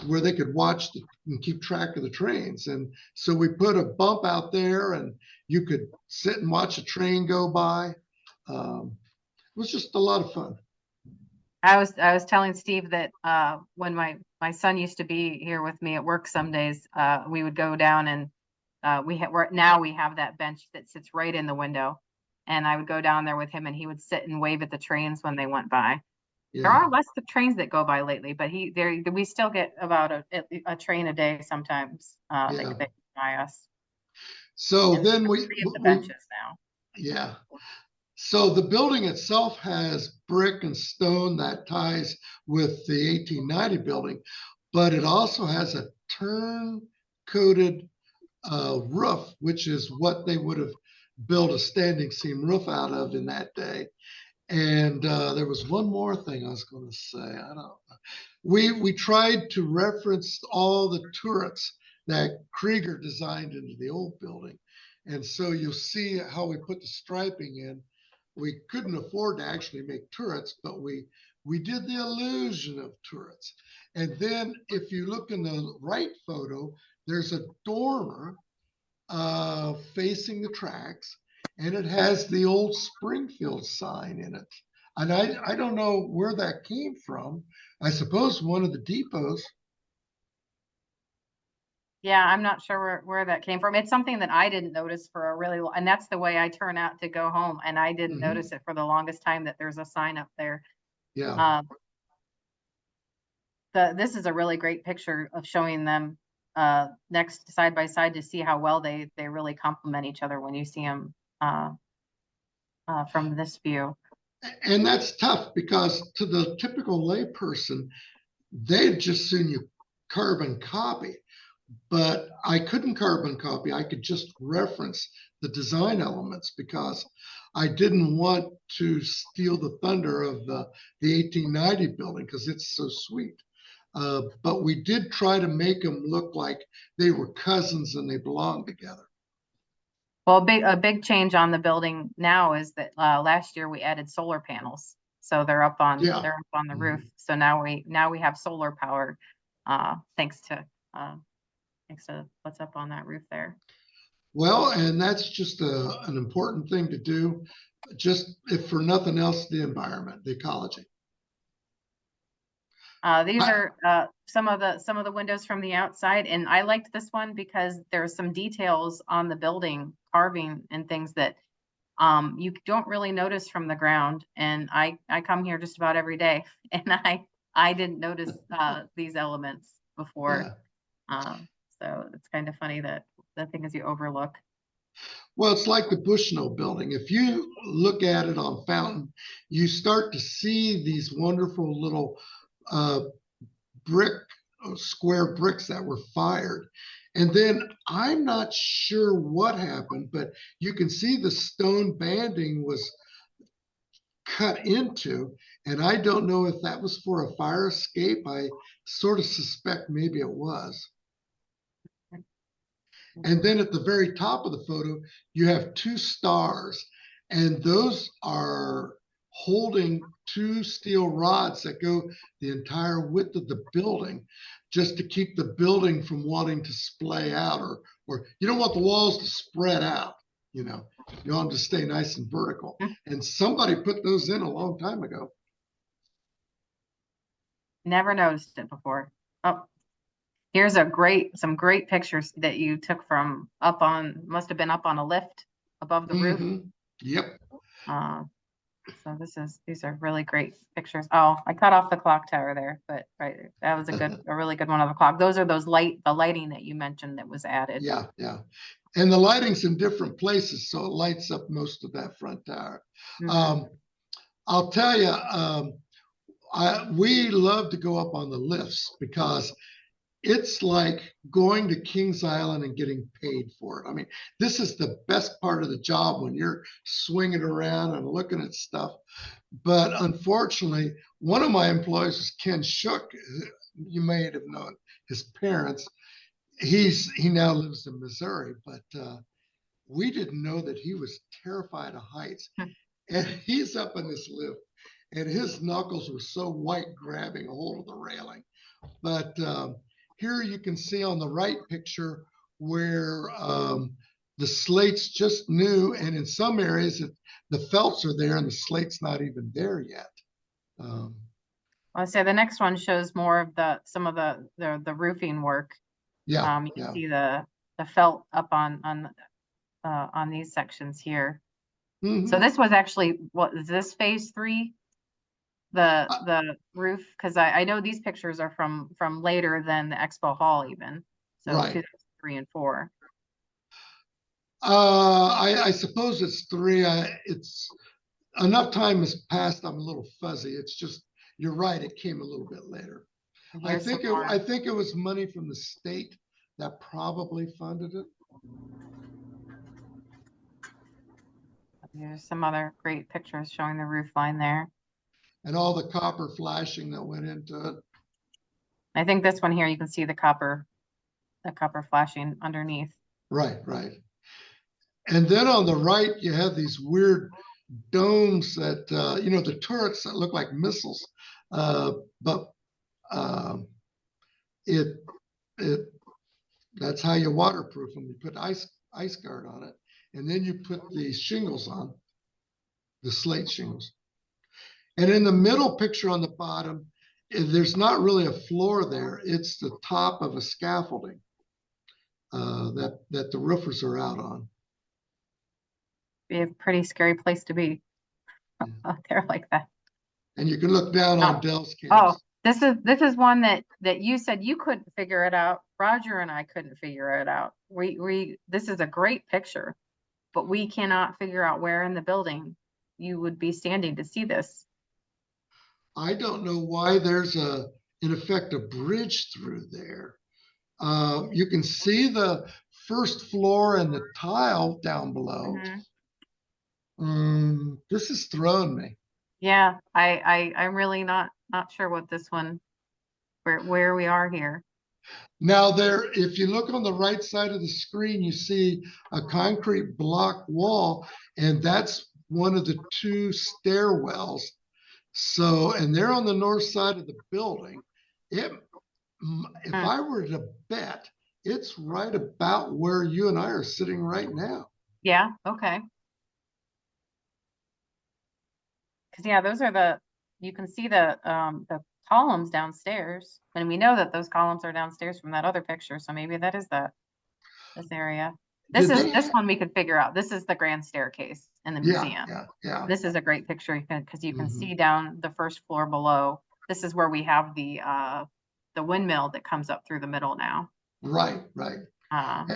where they could watch and keep track of the trains, and so we put a bump out there, and you could sit and watch a train go by. It was just a lot of fun. I was telling Steve that when my son used to be here with me at work, some days we would go down and we have that bench that sits right in the window, and I would go down there with him, and he would sit and wave at the trains when they went by. Yeah. There are less the trains that go by lately, but we still get about a train a day sometimes. They go by us. So and then the benches now. Yeah. So the building itself has brick and stone that ties with the 1890 building, but it also has a turn-coated roof, which is what they would have built a standing seam roof out of in that day. And there was one more thing I was going to say. I don't know. We tried to reference all the turrets that Krieger designed into the old building. And so you'll see how we put the striping in. We couldn't afford to actually make turrets, but we did the illusion of turrets. And then if you look in the right photo, there's a dormer facing the tracks, and it has the old Springfield sign in it. And I don't know where that came from. I suppose one of the depots. Yeah, I'm not sure where that came from. It's something that I didn't notice for a really long, and that's the way I turn out to go home. And I didn't notice it for the longest time that there's a sign up there. Yeah. This is a really great picture of showing them next side by side to see how well they really complement each other when you see them from this view. And that's tough, because to the typical layperson, they'd just soon you carbon copy. but I couldn't carbon copy. I could just reference the design elements because I didn't want to steal the thunder of the 1890 building because it's so sweet. But we did try to make them look like they were cousins and they belonged together. Well, a big change on the building now is that last year we added solar panels. So they're up on Yeah. the roof. So now we have solar power thanks to what's up on that roof there. Well, and that's just an important thing to do, just if for nothing else, the environment, the ecology. These are some of the windows from the outside, and I liked this one because there's some details on the building, carving and things that you don't really notice from the ground. And I come here just about every day, and I didn't notice these elements before. Yeah. So it's kind of funny that the things you overlook. Well, it's like the Bushnell building. If you look at it on Fountain, you start to see these wonderful little square bricks that were fired. And then I'm not sure what happened, but you can see the stone banding was cut into, and I don't know if that was for a fire escape. I sort of suspect maybe it was. And then at the very top of the photo, you have two stars, and those are holding two steel rods that go the entire width of the building, just to keep the building from wanting to splay out, or you don't want the walls to spread out, you know, you want them to stay nice and vertical. And somebody put those in a long time ago. Never noticed it before. Oh, here's some great pictures that you took from must have been up on a lift above the roof. Yep. So these are really great pictures. Oh, I cut off the clock tower there, but right, that was a really good one of the clock. Those are the lighting that you mentioned that was added. Yeah, yeah. And the lighting's in different places, so it lights up most of that front tower. I'll tell you, we love to go up on the lifts because it's like going to Kings Island and getting paid for it. I mean, this is the best part of the job when you're swinging around and looking at stuff. But unfortunately, one of my employees was Ken Shook. You may have known his parents. He now lives in Missouri, but we didn't know that he was terrified of heights. And he's up in this lift, and his knuckles were so white grabbing a hold of the railing. But here you can see on the right picture where the slate's just new, and in some areas the felts are there and the slate's not even there yet. I'll say the next one shows more of some of the roofing work. Yeah, you can see the felt up on these sections here. So this was actually, what is this, phase 3? The roof, because I know these pictures are from later than the expo hall even. So right. 2003 and 4. I suppose it's 3. It's enough time has passed. I'm a little fuzzy. It's just, you're right. It came a little bit later. I think it was money from the state that probably funded it. There's some other great pictures showing the roof line there. And all the copper flashing that went into it. I think this one here, you can see the copper flashing underneath. Right, right. And then on the right, you have these weird domes that, the turrets that look like missiles. But that's how you waterproof them. You put ice guard on it, and then you put the shingles on, the slate shingles. And in the middle picture on the bottom, there's not really a floor there. It's the top of a scaffolding that the roofers are out on. Be a pretty scary place to be out there like that. And you can look down on Dell's campus. Oh, this is one that you said you couldn't figure it out. Roger and I couldn't figure it out. This is a great picture, but we cannot figure out where in the building you would be standing to see this. I don't know why there's in effect, a bridge through there. You can see the first floor and the tile down below. This has thrown me. Yeah, I'm really not sure what this one, where we are here. Now there, if you look on the right side of the screen, you see a concrete block wall, and that's one of the two stairwells. So, and they're on the north side of the building. If I were to bet, it's right about where you and I are sitting right now. Yeah, okay. Because yeah, those are you can see the columns downstairs, and we know that those columns are downstairs from that other picture, so maybe that is this area. This one we could figure out. This is the grand staircase in the museum. Yeah. This is a great picture because you can Mhm. see down the first floor below. This is where we have the windmill that comes up through the middle now. Right. Uh,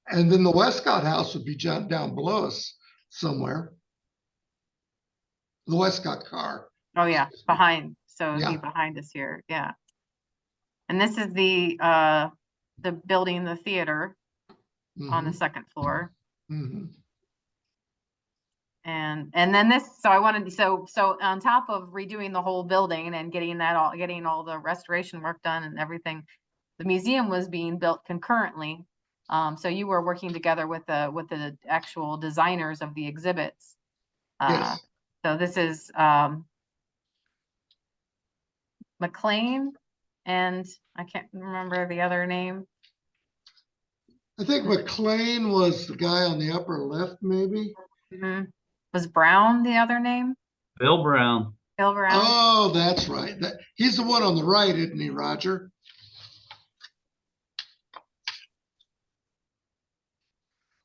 And then the Westcott house would be down below us somewhere. The Westcott car. oh yeah, behind. So it'd be Yeah. behind us here. Yeah. And this is the building, the theater on the Mhm. second floor. Mhm. And then this, so I wanted, so on top of redoing the whole building and getting all the restoration work done and everything, the museum was being built concurrently. So you were working together with the actual designers of the exhibits. Yes. So this is McLean, and I can't remember the other name. I think McLean was the guy on the upper left, maybe. Was Brown the other name? Bill Brown. Bill Brown. Oh, that's right. He's the one on the right, isn't he, Roger?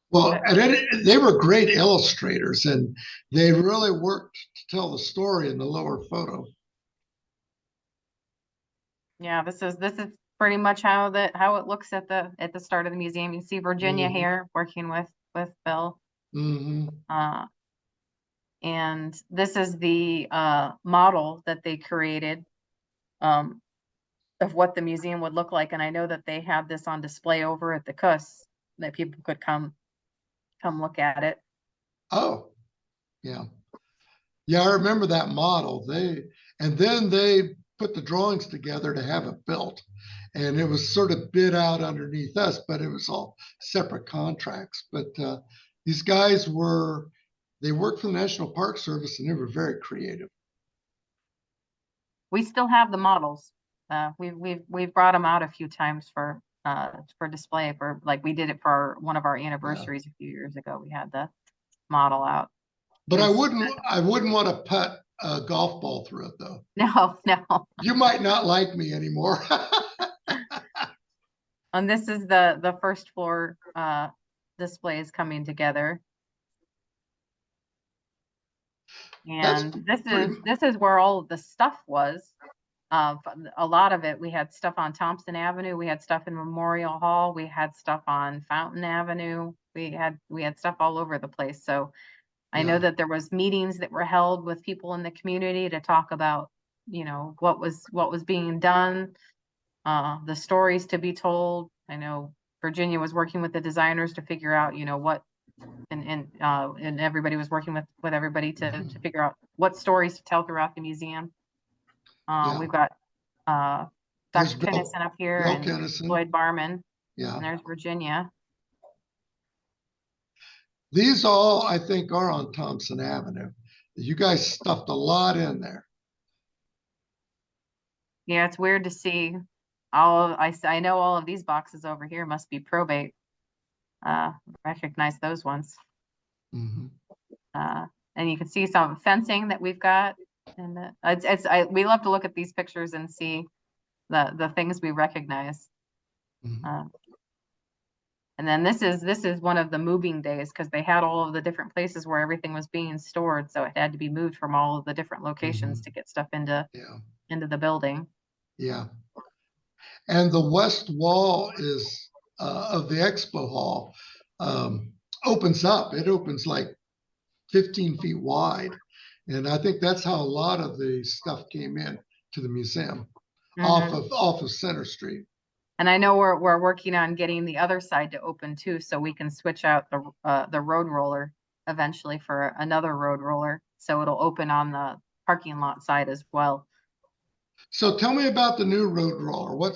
Well, they were great illustrators, and they really worked to tell the story in the lower photo. Yeah, this is pretty much how it looks at the start of the museum. You see Virginia here working with Bill. And this is the model that they created of what the museum would look like. And I know that they have this on display over at the CUS that people could come look at it. Oh, yeah. Yeah, I remember that model. And then they put the drawings together to have it built. And it was sort of bid out underneath us, but it was all separate contracts. But these guys they worked for the National Park Service, and they were very creative. We still have the models. We've brought them out a few times for display, for like we did it for one of our anniversaries a few years ago. We had the model out. But I wouldn't want to putt a golf ball through it, though. No. You might not like me anymore. And this is the first floor displays coming together. And this is where all of the stuff was. A lot of it, we had stuff on Thompson Avenue, we had stuff in Memorial Hall, we had stuff on Fountain Avenue, we had stuff all over the place. So I know that there was meetings that were held with people in the community to talk about, what was being done, the stories to be told. I know Virginia was working with the designers to figure out, what, and everybody was working with everybody to figure out what stories to tell throughout the museum. We've got Dr. Tennyson up here and Lloyd Barman. Yeah. And there's Virginia. These all, I think, are on Thompson Avenue. You guys stuffed a lot in there. Yeah, it's weird to see I know all of these boxes over here must be probate. Recognize those ones. And you can see some fencing that we've got. And we love to look at these pictures and see the things we recognize. And then this is one of the moving days, because they had all of the different places where everything was being stored, so it had to be moved from all of the different locations to get stuff into the building. Yeah. And the west wall is of the expo hall opens up. It opens like 15 feet wide. And I think that's how a lot of the stuff came in to the museum off of Center Street. And I know we're working on getting the other side to open too, so we can switch out the road roller eventually for another road roller. So it'll open on the parking lot side as well. So tell me about the new road roller.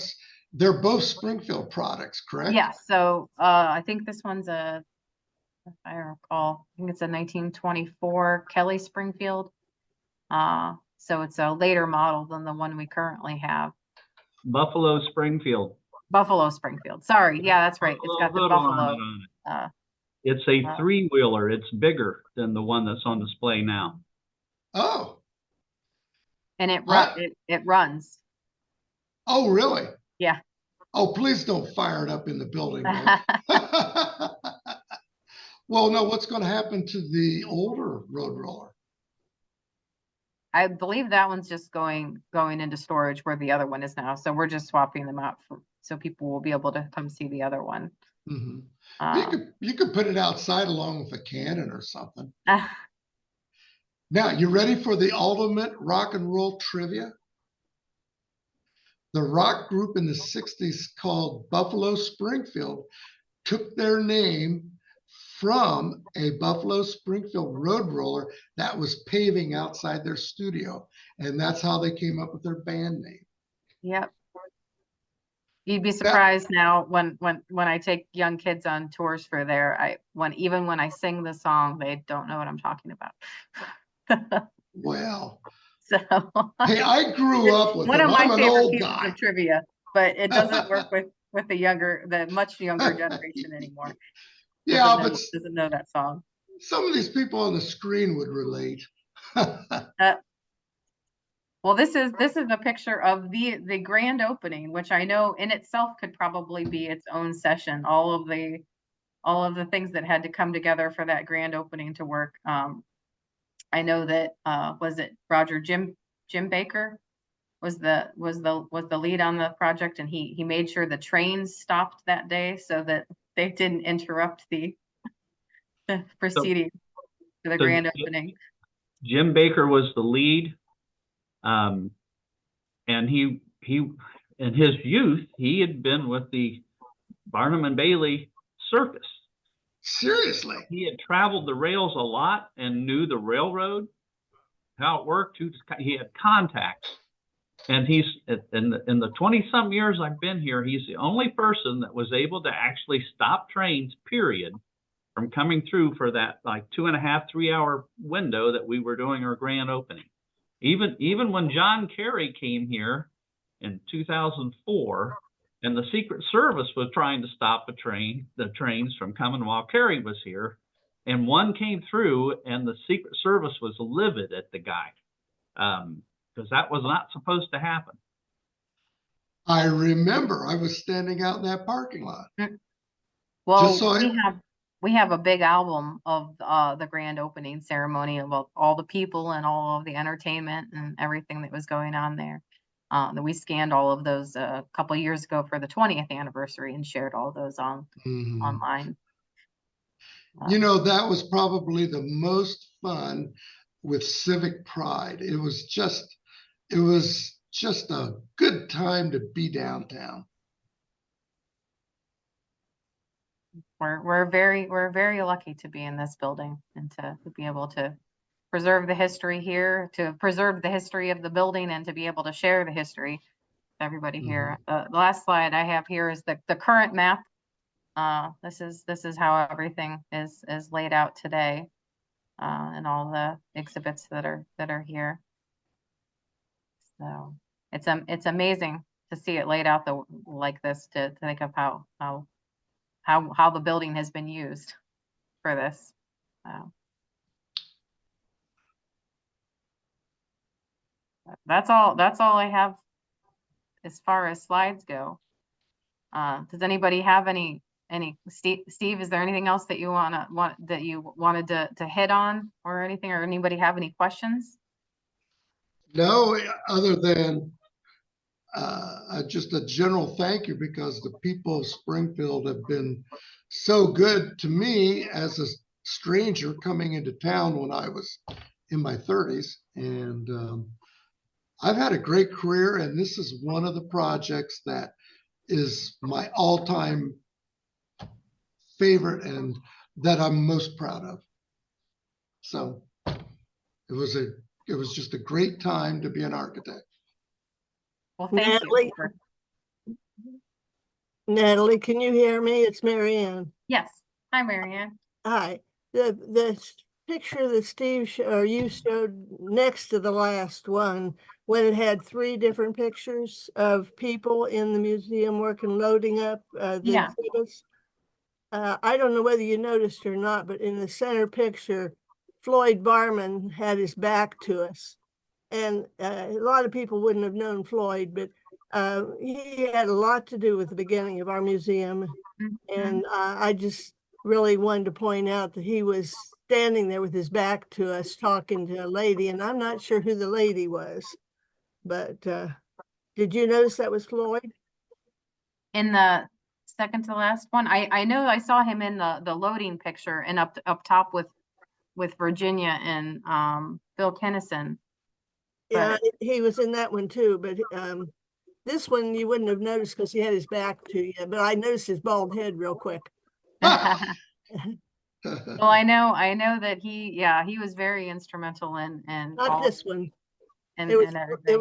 They're both Springfield products, correct? Yeah, so I think this one's if I recall, I think it's a 1924 Kelly Springfield. So it's a later model than the one we currently have. Buffalo Springfield. Buffalo Springfield. Sorry. Yeah, that's right. It's got the Buffalo hood Buffalo. on it. Uh, It's a uh, three-wheeler. It's bigger than the one that's on display now. Oh, and I- it runs. oh, really? Yeah. Oh, please don't fire it up in the building, man. Well, no, what's going to happen to the older road roller? I believe that one's just going into storage where the other one is now. So we're just swapping them out so people will be able to come see the other one. Mhm. You could put it outside along with a cannon or something. Now, you ready for the ultimate rock and roll trivia? The rock group in the 60s called Buffalo Springfield took their name from a Buffalo Springfield road roller that was paving outside their studio. And that's how they came up with their band name. Yep. You'd be surprised now when I take young kids on tours for there. Even when I sing the song, they don't know what I'm talking about. Well, So hey, I grew up with one them. of my I'm an favorite old pieces guy. of trivia, but it doesn't work with the much younger generation anymore. Yeah, but Doesn't know that song. some of these people on the screen would relate. Well, this is a picture of the grand opening, which I know in itself could probably be its own session. All of the things that had to come together for that grand opening to work. I know that was it Roger Jim Baker was the lead on the project, and he made sure the trains stopped that day so that they didn't interrupt the proceedings for the So grand opening. Jim Baker was the lead. And he in his youth, he had been with the Barnum and Bailey circus. Seriously? He had traveled the rails a lot and knew the railroad, how it worked. He had contacts. And he's in the 20-some years I've been here, he's the only person that was able to actually stop trains, period, from coming through for that like 2.5, 3 hour window that we were doing our grand opening. Even when John Kerry came here in 2004, and the Secret Service was trying to stop the trains from coming while Kerry was here, and one came through, and the Secret Service was livid at the guy, because that was not supposed to happen. I remember I was standing out in that parking lot. Well, we have a big album of the grand opening ceremony of all the people and all of the entertainment and everything that was going on there. That we scanned all of those a couple of years ago for the 20th anniversary and shared all those online. You know, that was probably the most fun with Civic Pride. It was just a good time to be downtown. We're very lucky to be in this building and to be able to preserve the history here, to preserve the history of the building, and to be able to share the history with everybody here. The last slide I have here is the current map. This is how everything is laid out today, and all the exhibits that are here. So it's amazing to see it laid out like this, to think of how the building has been used for this. That's all I have as far as slides go. Does anybody have any Steve, is there anything else that you wanted to hit on or anything, or anybody have any questions? No, other than just a general thank you, because the people of Springfield have been so good to me as a stranger coming into town when I was in my 30s. And I've had a great career, and this is one of the projects that is my all-time favorite and that I'm most proud of. So it was just a great time to be an architect. Well, thank Natalie? you. Natalie, can you hear me? It's Mary Ann. Yes. Hi, Marianne. Hi. The picture that Steve or you showed next to the last one, when it had 3 different pictures of people in the museum working, loading up the Yeah. exhibits. I don't know whether you noticed or not, but in the center picture, Floyd Barman had his back to us. And a lot of people wouldn't have known Floyd, but he had a lot to do with the beginning of our museum. Mhm. And I just really wanted to point out that he was standing there with his back to us talking to a lady, and I'm not sure who the lady was, but did you notice that was Floyd? In the second to last one, I know I saw him in the loading picture and up top with Virginia and Bill Kennison. Yeah, But he was in that one too, but this one you wouldn't have noticed because he had his back to you, but I noticed his bald head real quick. well, I know that he was very instrumental in Not all this one. and It was everything.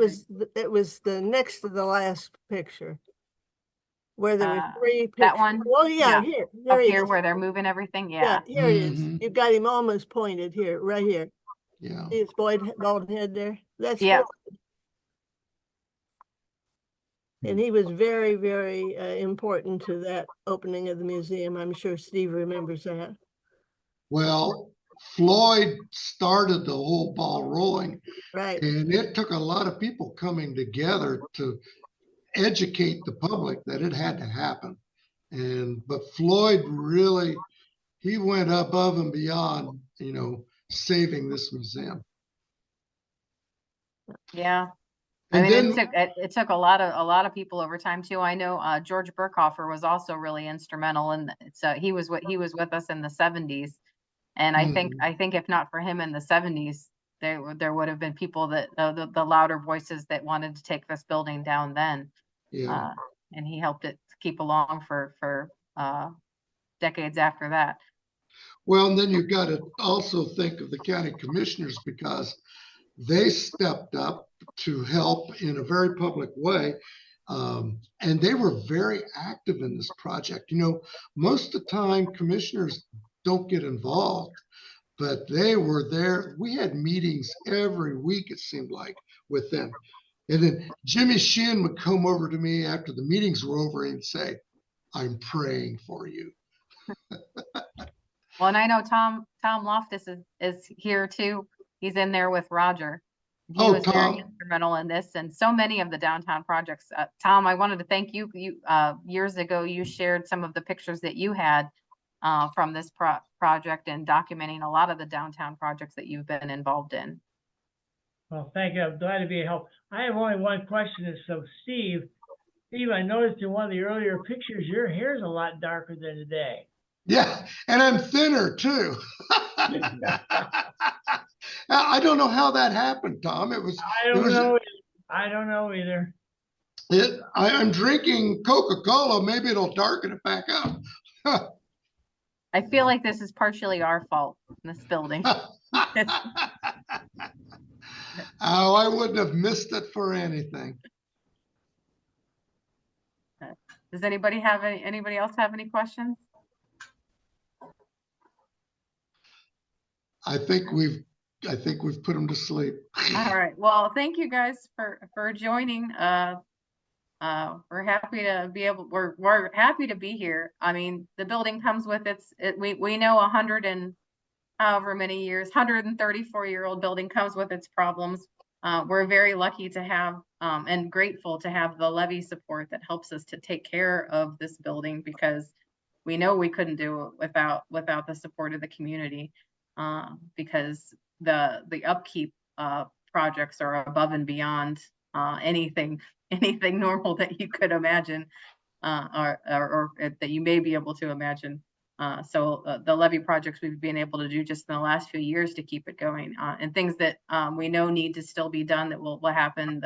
it was the next to the last picture where there were 3 pictures. That one? Well, yeah, Yeah. here, Up there he here is. where they're moving everything. Yeah, Yeah. here he is. Mhm. You've got him almost pointed here, right here. Yeah. See his bald head there? That's Yeah. Floyd. And he was very, very important to that opening of the museum. I'm sure Steve remembers that. Well, Floyd started the whole ball rolling, Right. and it took a lot of people coming together to educate the public that it had to happen. But Floyd really, he went above and beyond, saving this museum. Yeah. I And mean, then, it took a lot of people over time too. I know George Burkhofer was also really instrumental, and so he was with us in the 70s. And I think if not for him in the 70s, there would have been people that the louder voices that wanted to take this building down then. yeah. And he helped it keep along for decades after that. Well, and then you've got to also think of the county commissioners because they stepped up to help in a very public way. And they were very active in this project. Most of the time, commissioners don't get involved, but they were there. We had meetings every week, it seemed like, with them. And then Jimmy Sheehan would come over to me after the meetings were over and say, "I'm praying for you." Well, and I know Tom Loftus is here too. He's in there with Roger. He Oh, was very Tom. instrumental in this and so many of the downtown projects. Tom, I wanted to thank you. Years ago, you shared some of the pictures that you had from this project and documenting a lot of the downtown projects that you've been involved in. Well, thank you. I'm glad to be a help. I have only one question. So Steve, I noticed in one of the earlier pictures, your hair's a lot darker than today. Yeah, and I'm thinner too. I don't know how that happened, Tom. I don't know either. I'm drinking Coca-Cola. Maybe it'll darken it back up. I feel like this is partially our fault in this building. Oh, I wouldn't have missed it for anything. Does anybody else have any questions? I think we've put them to sleep. All right. Well, thank you guys for joining. We're happy to be we're happy to be here. I mean, the building comes with we know 100 and however many years, 134-year-old building comes with its problems. We're very lucky to have and grateful to have the levy support that helps us to take care of this building, because we know we couldn't do it without the support of the community, because the upkeep projects are above and beyond anything normal that you could imagine, or that you may be able to imagine. So the levy projects we've been able to do just in the last few years to keep it going, and things that we know need to still be done that will happen.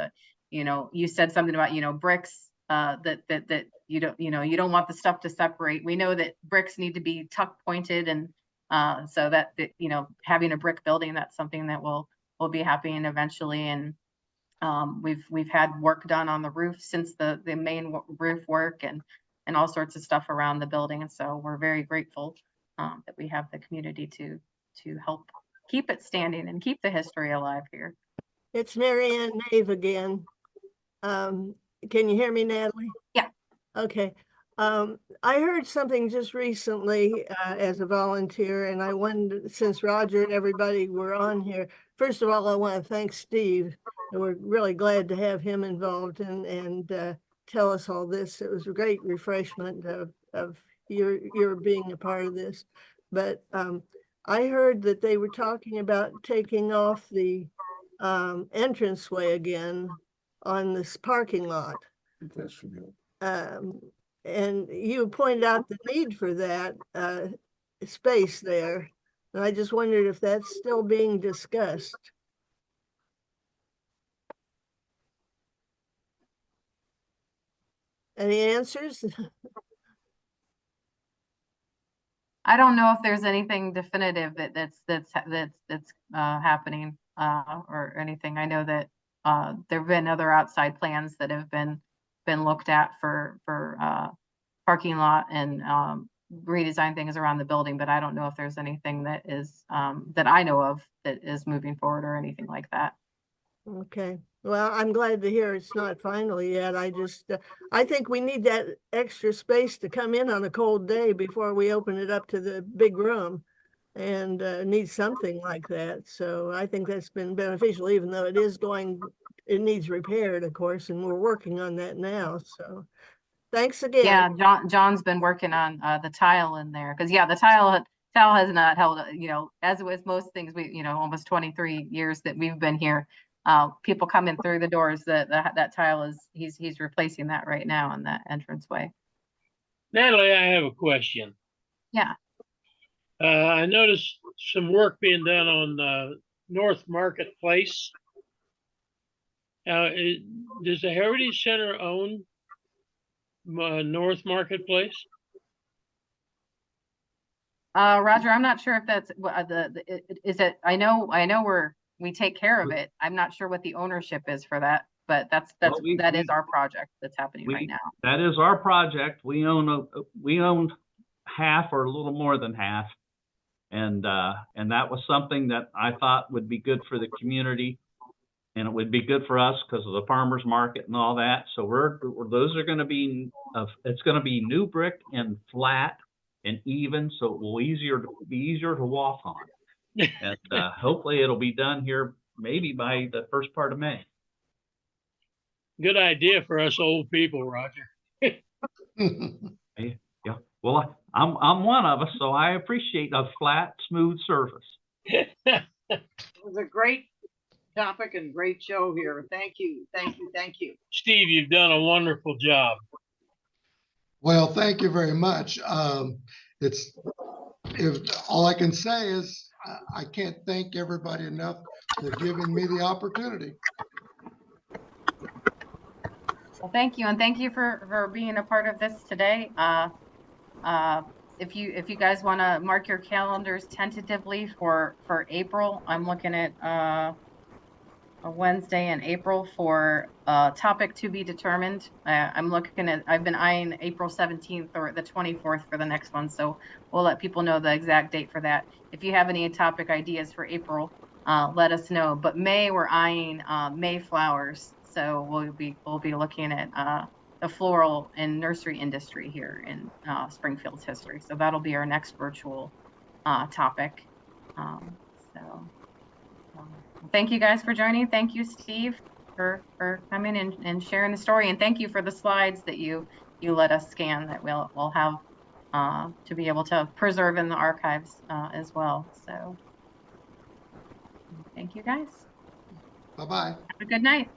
You said something about bricks that you don't want the stuff to separate. We know that bricks need to be tuck pointed, and so that, having a brick building, that's something that we'll be happening eventually. And we've had work done on the roof since the main roof work, and all sorts of stuff around the building. And so we're very grateful that we have the community to help keep it standing and keep the history alive here. It's Mary Ann Nave again. Can you hear me, Natalie? Yeah. Okay. I heard something just recently as a volunteer, and I wondered, since Roger and everybody were on here, first of all, I want to thank Steve, and we're really glad to have him involved and tell us all this. It was a great refreshment of your being a part of this. But I heard that they were talking about taking off the entranceway again on this parking lot. And you pointed out the need for that space there. And I just wondered if that's still being discussed. Any answers? I don't know if there's anything definitive that's happening or anything. I know that there have been other outside plans that have been looked at for parking lot and redesign things around the building, but I don't know if there's anything that is that I know of that is moving forward or anything like that. Okay. Well, I'm glad to hear it's not final yet. I think we need that extra space to come in on a cold day before we open it up to the big room, and need something like that. So I think that's been beneficial, even though it needs repaired, of course, and we're working on that now. So thanks again. Yeah, John's been working on the tile in there, because the tile has not held, as with most things, we, almost 23 years that we've been here. People coming through the doors, that tile he's replacing that right now in that entranceway. Natalie, I have a question. Yeah. I noticed some work being done on North Marketplace. Does the Heritage Center own North Marketplace? Roger, I'm not sure if that's is it. I know we take care of it. I'm not sure what the ownership is for that, but that is our project that's happening right now. That is our project. We own half or a little more than half. And that was something that I thought would be good for the community, and it would be good for us because of the farmers market and all that. So those are going to be, it's going to be new brick and flat and even, so it will be easier to walk on. And hopefully it'll be done here maybe by the first part of May. Good idea for us old people, Roger. Yeah. Well, I'm one of us, so I appreciate a flat, smooth surface. It was a great topic and great show here. Thank you. Steve, you've done a wonderful job. Well, thank you very much. All I can say is I can't thank everybody enough for giving me the opportunity. Well, thank you, and thank you for being a part of this today. If you guys want to mark your calendars tentatively for April, I'm looking at a Wednesday in April for topic to be determined. I've been eyeing April 17th or the 24th for the next one, so we'll let people know the exact date for that. If you have any topic ideas for April, let us know. But May, we're eyeing Mayflowers, so we'll be looking at the floral and nursery industry here in Springfield's history. So that'll be our next virtual topic. Thank you guys for joining. Thank you, Steve, for coming and sharing the story, and thank you for the slides that you let us scan that we'll have to be able to preserve in the archives as well. So thank you guys. Bye-bye. Have a good night.